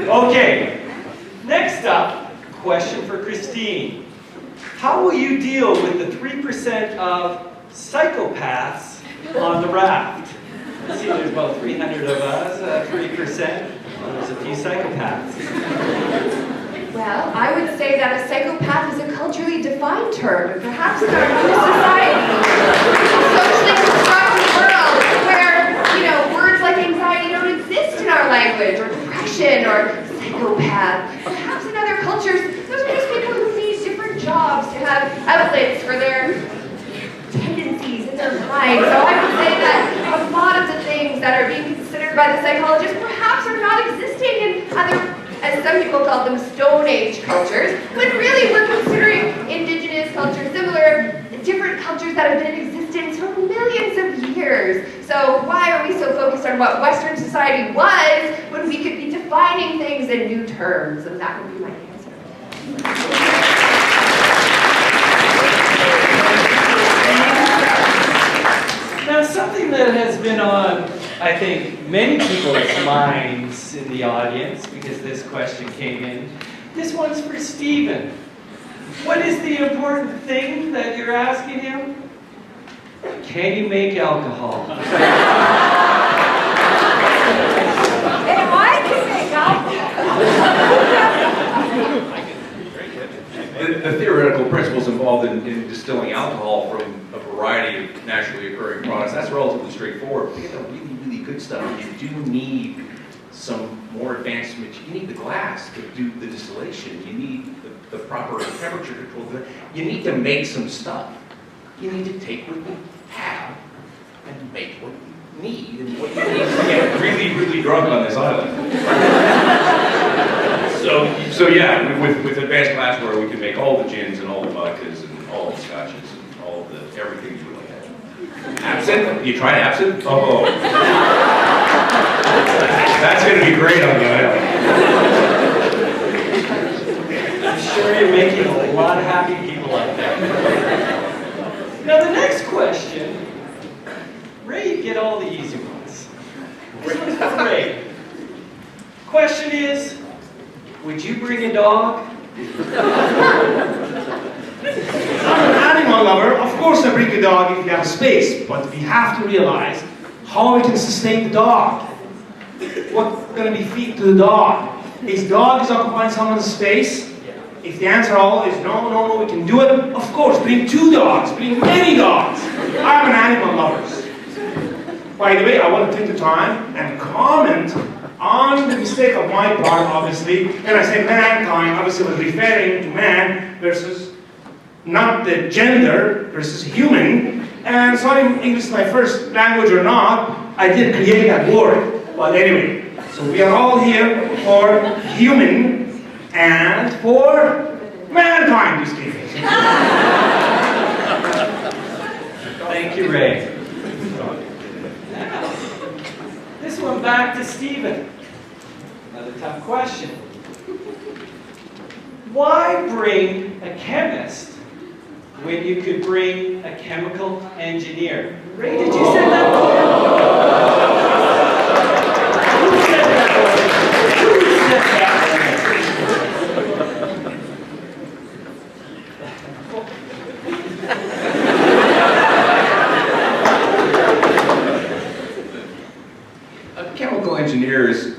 Okay, next up, question for Christine. How will you deal with the 3% of psychopaths on the raft? See, there's about 300 of us, 3%. Well, there's a few psychopaths. Well, I would say that a psychopath is a culturally defined term, and perhaps in our new society, socially constructed world where, words like anxiety don't exist in our language, or depression, or psychopath. Perhaps in other cultures, those are just people who need different jobs to have outlets for their tendencies in their mind. So I would say that a lot of the things that are being considered by the psychologists perhaps are not existing in other, as some people call them, Stone Age cultures, when really we're considering indigenous cultures, similar, different cultures that have been in existence for millions of years. So why are we so focused on what Western society was when we could be defining things in new terms? And that would be my answer. Now, something that has been on, I think, many people's minds in the audience, because this question came in, this one's for Stephen. What is the important thing that you're asking him? Can you make alcohol? And I can make alcohol. The theoretical principles involved in distilling alcohol from a variety of naturally occurring products, that's relatively straightforward. But to get the really, really good stuff, you do need some more advanced material. You need the glass to do the distillation. You need the proper temperature control. You need to make some stuff. You need to take what you have and make what you need and what you need to get really, really drunk on this island. So yeah, with advanced glassware, we can make all the gins and all the vodkas and all the scotches and all the everything you really have. Absinthe? You tried absinthe? Oh. That's going to be great on the island. I'm sure you're making a lot of happy people out there. Now the next question, Ray, you get all the easy ones. This one's for Ray. Question is, would you bring a dog? I'm an animal lover. Of course I bring a dog if you have space, but we have to realize how we can sustain the dog. What's going to be feed to the dog? Is dog is occupying someone's space? If the answer all is no, we can do it, of course, bring 2 dogs, bring many dogs. I'm an animal lover. By the way, I want to take the time and comment on the mistake of my part, obviously. When I say mankind, obviously I was referring to man versus, not the gender, versus human. And sorry, English is my first language or not, I did create that word. But anyway, so we are all here for human and for mankind, this case. Thank you, Ray. Now, this one back to Stephen. Another tough question. Why bring a chemist when you could bring a chemical engineer? Ray, did you say that? Who said that? Who said that? A chemical engineer is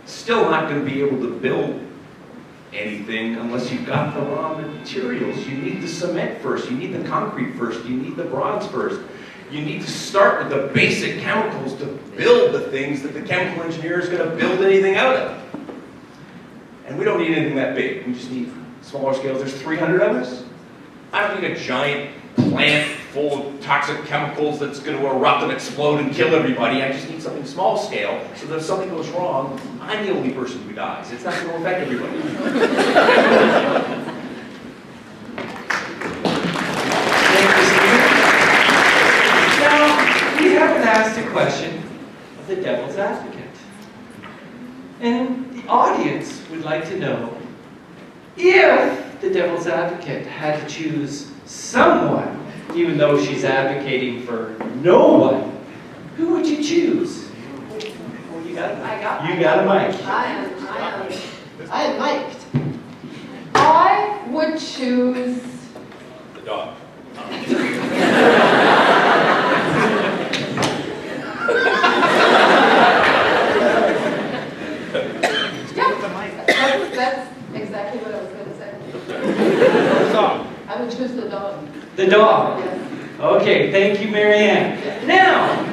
still not going to be able to build anything unless you've got the raw materials. You need the cement first, you need the concrete first, you need the bronze first. You need to start with the basic chemicals to build the things that the chemical engineer is going to build anything out of. And we don't need anything that big, we just need smaller scales. There's 300 of us. I don't need a giant plant full of toxic chemicals that's going to erupt and explode and kill everybody. I just need something small scale so that if something goes wrong, I'm the only person who dies. It's not going to affect everybody. Now, we haven't asked a question of the devil's advocate. And the audience would like to know, if the devil's advocate had to choose someone, even though she's advocating for no one, who would you choose? Oh, you got a mic. I am mic'd. I would choose The dog. that's exactly what I was going to say. Dog. I would choose the dog. The dog. Yes. Okay, thank you, Marianne. Now,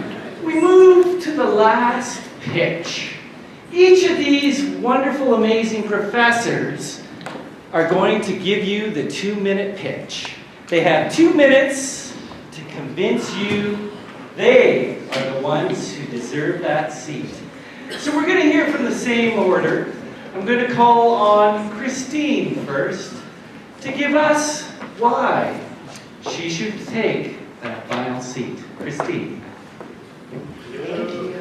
we move to the last pitch. Each of these wonderful, amazing professors are going to give you the 2-minute pitch. They have 2 minutes to convince you they are the ones who deserve that seat. So we're going to hear from the same order. I'm going to call on Christine first to give us why she should take that final seat. Christine. Thank you.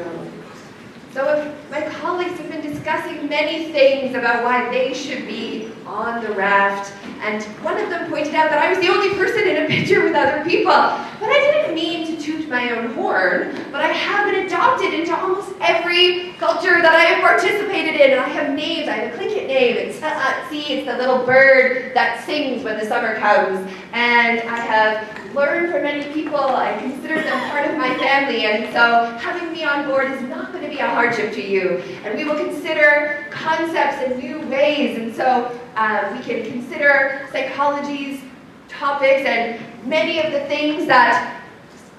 So if my colleagues have been discussing many things about why they should be on the raft, and one of them pointed out that I was the only person in a picture with other people. But I didn't mean to toot my own horn, but I have been adopted into almost every culture that I have participated in. And I have names. I have a cricket name. It's it's the little bird that sings when the summer comes. And I have learned from many people. I consider them part of my family. And so having me on board is not going to be a hardship to you. And we will consider concepts in new ways. And so we can consider psychology's topics and many of the things that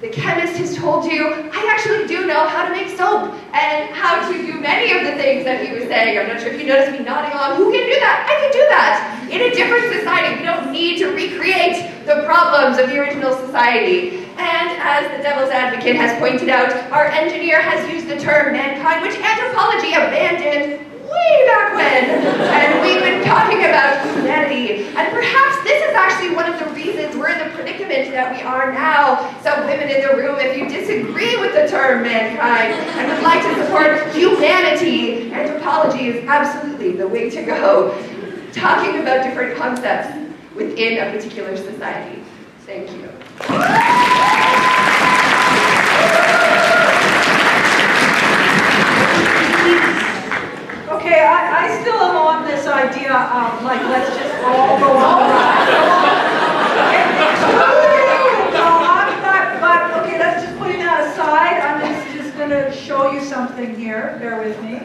the chemist has told you. I actually do know how to make soap and how to do many of the things that he was saying. I'm not sure if you noticed me nodding along. Who can do that? I can do that. In a different society, we don't need to recreate the problems of the original society. And as the devil's advocate has pointed out, our engineer has used the term mankind, which anthropology abandoned way back when, and we've been talking about humanity. And perhaps this is actually one of the reasons we're in the predicament that we are now. So women in the room, if you disagree with the term mankind and would like to support humanity, anthropology is absolutely the way to go. Talking about different concepts within a particular society. Thank you. Okay, I still am on this idea of, like, let's just all go on the ride. But okay, let's just putting that aside. I'm just going to show you something here. Bear with me.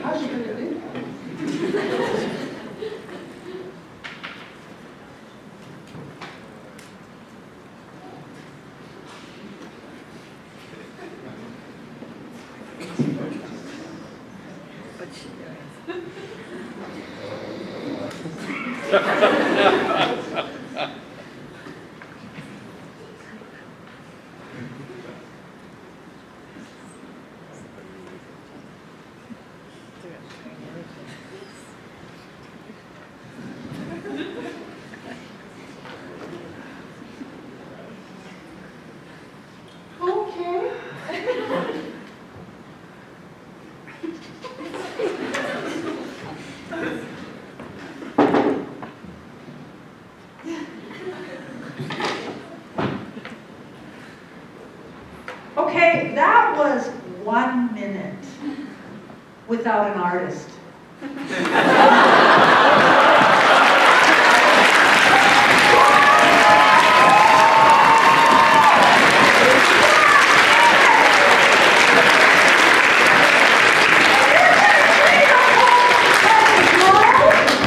without an artist.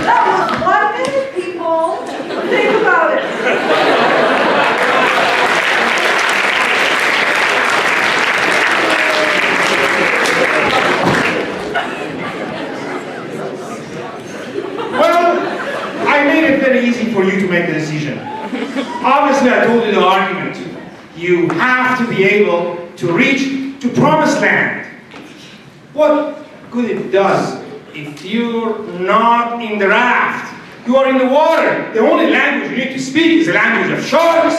That was 1 minute, people. Think about it. Well, I made it very easy for you to make the decision. Obviously, I told you the argument. You have to be able to reach to promised land. What good it does if you're not in the raft? You are in the water. The only language you need to speak is the language of sharks.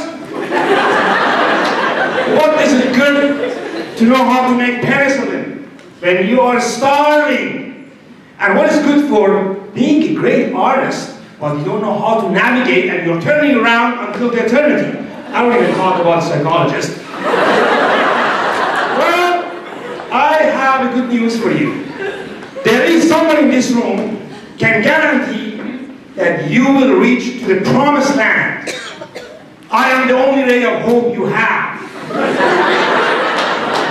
What is it good to know how to make penicillin when you are starving? And what is good for being a great artist, but you don't know how to navigate and you're turning around until the eternity? I don't even talk about a psychologist. Well, I have a good news for you. There is someone in this room can guarantee that you will reach to the promised land. I am the only ray of hope you have.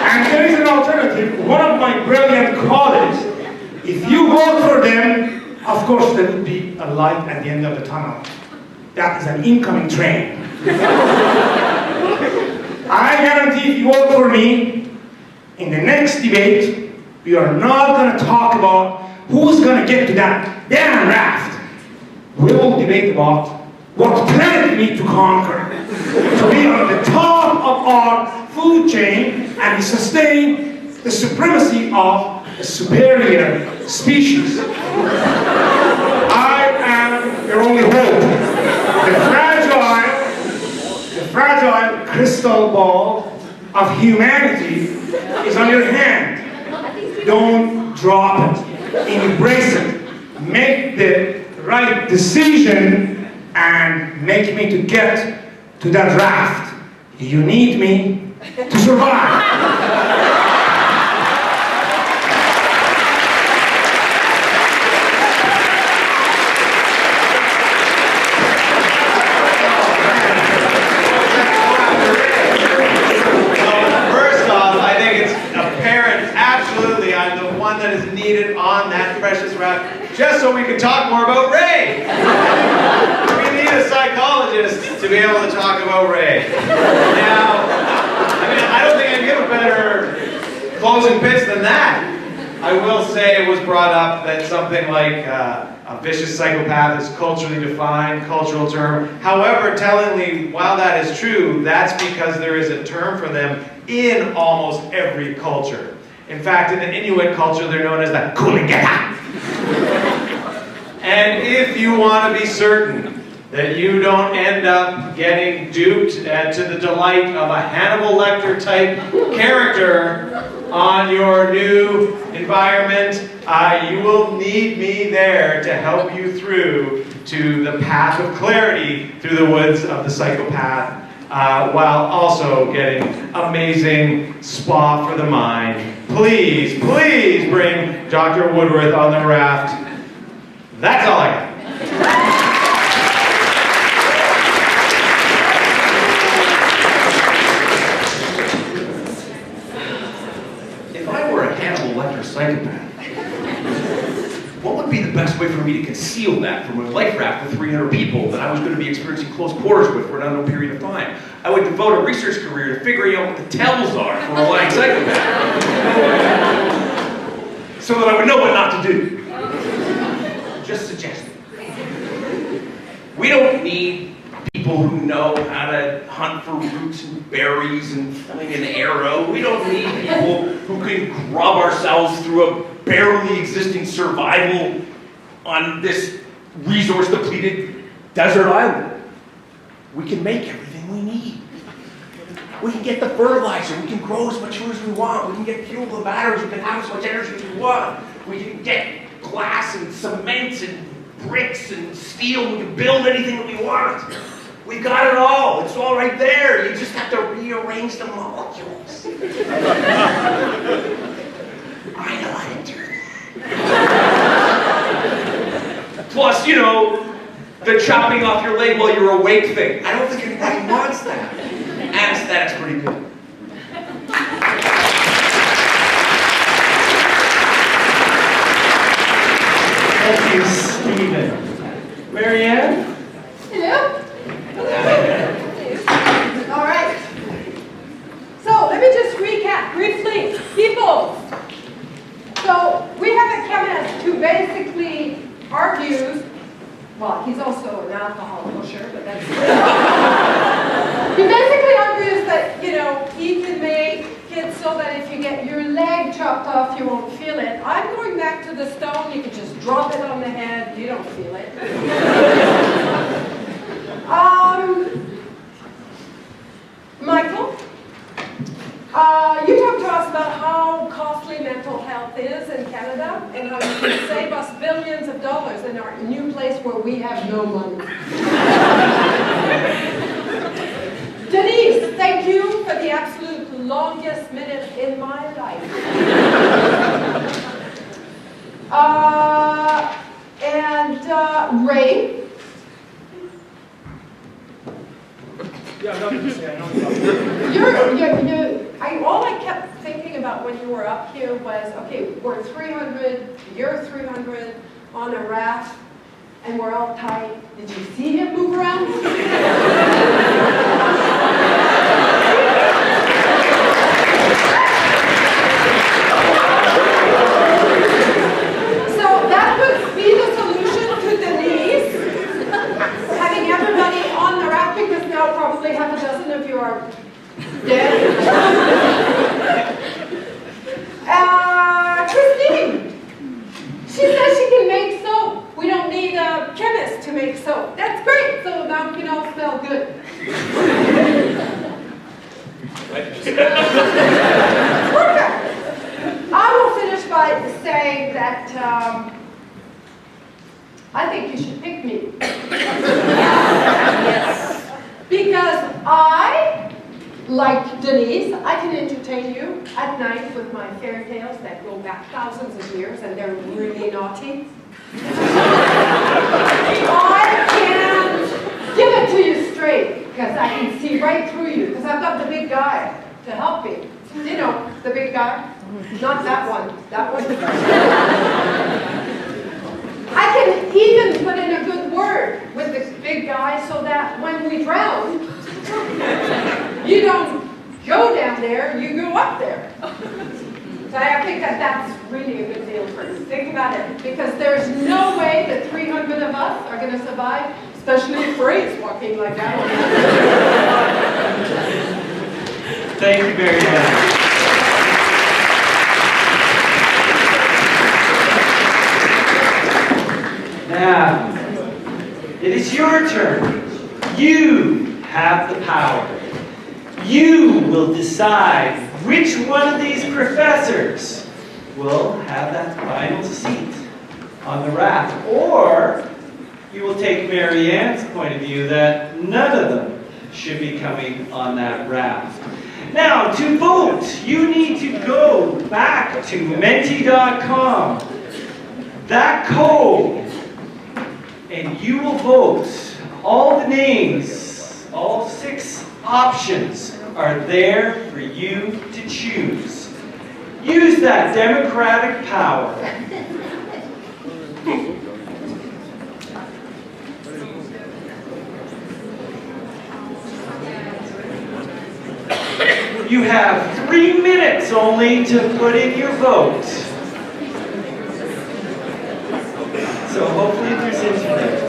And there is an alternative. One of my brilliant colleagues, if you vote for them, of course there will be a light at the end of the tunnel. That is an incoming train. I guarantee if you vote for me, in the next debate, we are not going to talk about who's going to get to that damn raft. We will debate about what planet we need to conquer to be on the top of our food chain and sustain the supremacy of a superior species. I am your only hope. The fragile crystal ball of humanity is on your hand. Don't drop it. Embrace it. Make the right decision and make me to get to that raft. You need me to survive. That is needed on that precious raft, just so we can talk more about Ray. We need a psychologist to be able to talk about Ray. Now, I don't think I can give a better closing pitch than that. I will say it was brought up that something like a vicious psychopath is culturally defined, cultural term. However, tellingly, while that is true, that's because there is a term for them in almost every culture. In fact, in the Inuit culture, they're known as the Kuligeta. And if you want to be certain that you don't end up getting duped to the delight of a Hannibal Lecter type character on your new environment, you will need me there to help you through to the path of clarity through the woods of the psychopath, while also getting amazing spa for the mind. Please, please bring Dr. Woodworth on the raft. That's all I got. If I were a Hannibal Lecter psychopath, what would be the best way for me to conceal that from a life raft with 300 people that I was going to be experiencing close quarters with for an unknown period of time? I would devote a research career to figuring out what the tells are for a lying psychopath, so that I would know what not to do. Just suggesting. We don't need people who know how to hunt for roots and berries and fling an arrow. We don't need people who can grub ourselves through a barely existing survival on this resource-depleted desert island. We can make everything we need. We can get the fertilizer, we can grow as much food as we want, we can get fuel to the batteries, we can have as much energy as we want, we can get glass and cement and bricks and steel, we can build anything that we want. We've got it all, it's all right there, you just have to rearrange the molecules. I know how to do that. plus, you know, the chopping off your leg while you're awake thing. I don't think anybody wants that. Anesthetic's pretty good. Thank you, Stephen. Marianne? Hello? All right. So let me just recap briefly. People, so we have a chemist who basically argues, well, he's also an alcohol pusher, but that's he basically argues that, you know, he can make it so that if you get your leg chopped off, you won't feel it. I'm going back to the stone. You can just drop it on the head. You don't feel it. Michael, you talked to us about how costly mental health is in Canada and how you can save us billions of dollars in our new place where we have no money. Denise, thank you for the absolute longest minute in my life. Ray. Yeah, I'm not going to say I know All I kept thinking about when you were up here was, okay, we're 300, you're 300 on a raft, and we're all tight. Did you see him move around? So that would be the solution to Denise, having everybody on the raft, because now probably half a dozen of you are dead. Christine, she says she can make soap. We don't need a chemist to make soap. That's great, so now we can all smell good. Perfect. I will finish by saying that I think you should pick me. Yes. Because like Denise, I can entertain you at night with my fairy tales that go back thousands of years and they're really naughty. I can give it to you straight because I can see right through you because I've got the big guy to help me. You know, the big guy? Not that one. That one. I can even put in a good word with this big guy so that when we drown, you don't go down there, you go up there. So I think that that's really a good deal for you. Think about it, because there's no way that 300 of us are going to survive, especially if Ray's walking like that. Thank you, Marianne. Now, it is your turn. You have the power. You will decide which one of these professors will have that final seat on the raft. Or you will take Marianne's point of view that none of them should be coming on that raft. Now, to vote, you need to go back to menti.com, that code, and you will vote. All the names, all 6 options are there for you to choose. Use that democratic power. You have 3 minutes only to put in your vote. So hopefully there's internet.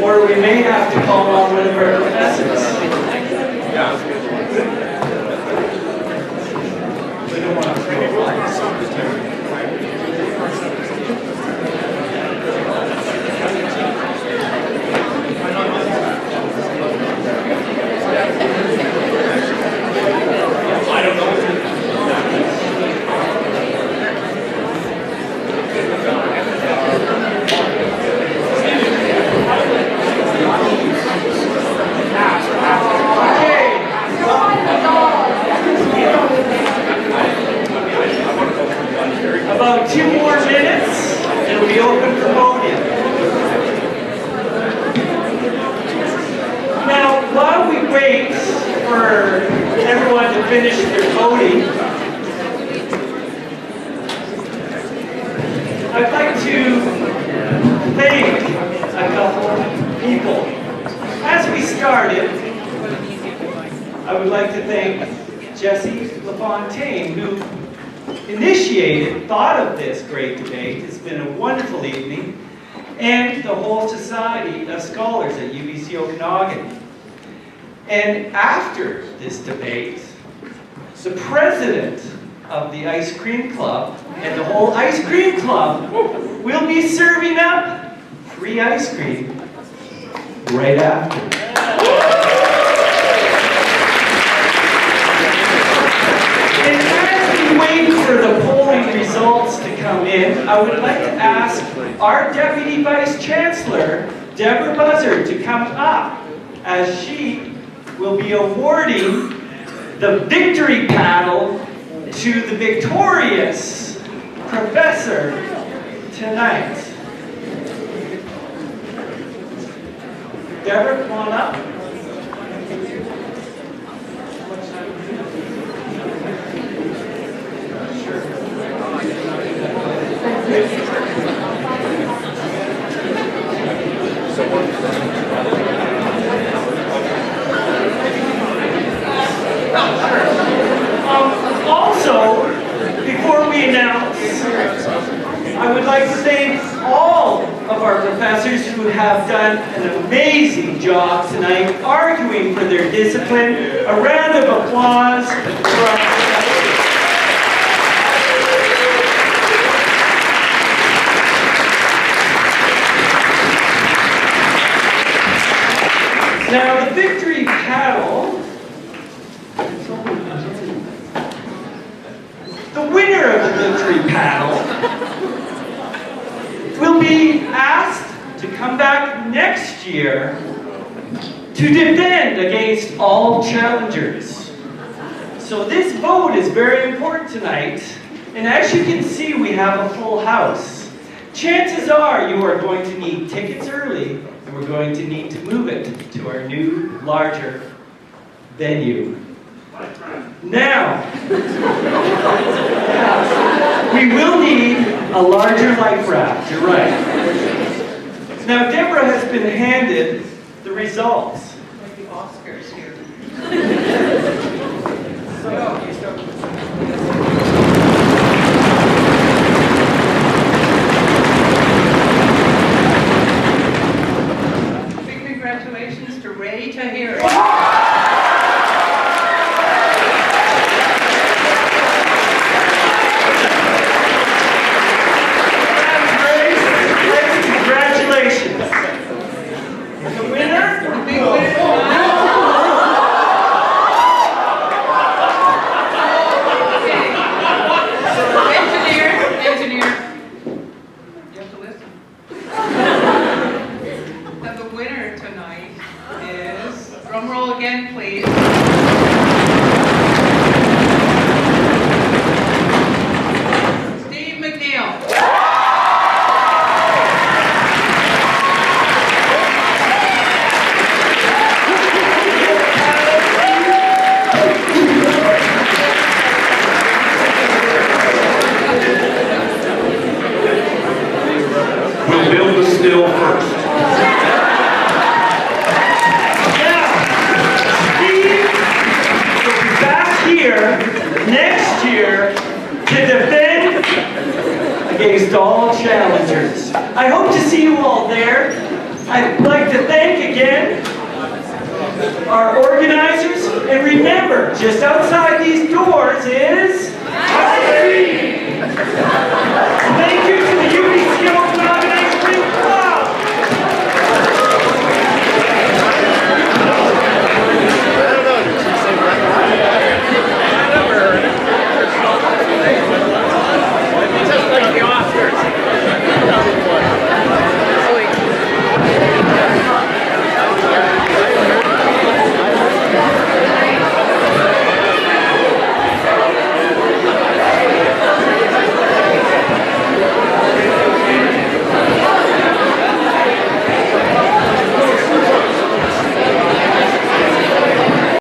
Or we may have to call on one of our professors. Yeah. We don't want to throw lights. I don't know. About 2 more minutes. finish their voting, I'd like to thank a couple people. As we started, I would like to thank Jesse LaFontaine, who thought of this great debate. It's been a wonderful evening, and the whole Society of Scholars at UBCO Okanagan. And after this debate, the president of the Ice Cream Club and the whole Ice Cream Club will be serving up free ice cream right after. And as we wait for the polling results to come in, I would like to ask our Deputy Vice Chancellor, Deborah Buzzard, to come up as she will be awarding the victory paddle to the victorious professor tonight. Deborah, come on up. Also, before we announce, I would like to thank all of our professors who have done an amazing job tonight arguing for their discipline. A round of applause for our professors. Now, the victory paddle, the winner of the victory paddle will be asked to come back next year to defend against all challengers. So this vote is very important tonight, and as you can see, we have a full house. Chances are you are going to need tickets early, and we're going to need to move it to our new, larger venue. Now, we will need a larger life raft, you're right. Now, Deborah has been handed the results. Like the Oscars here. Big congratulations to Ray Tahiri. All challengers. I hope to see you all there. I'd like to thank again our organizers, and remember, just outside these doors is ice cream.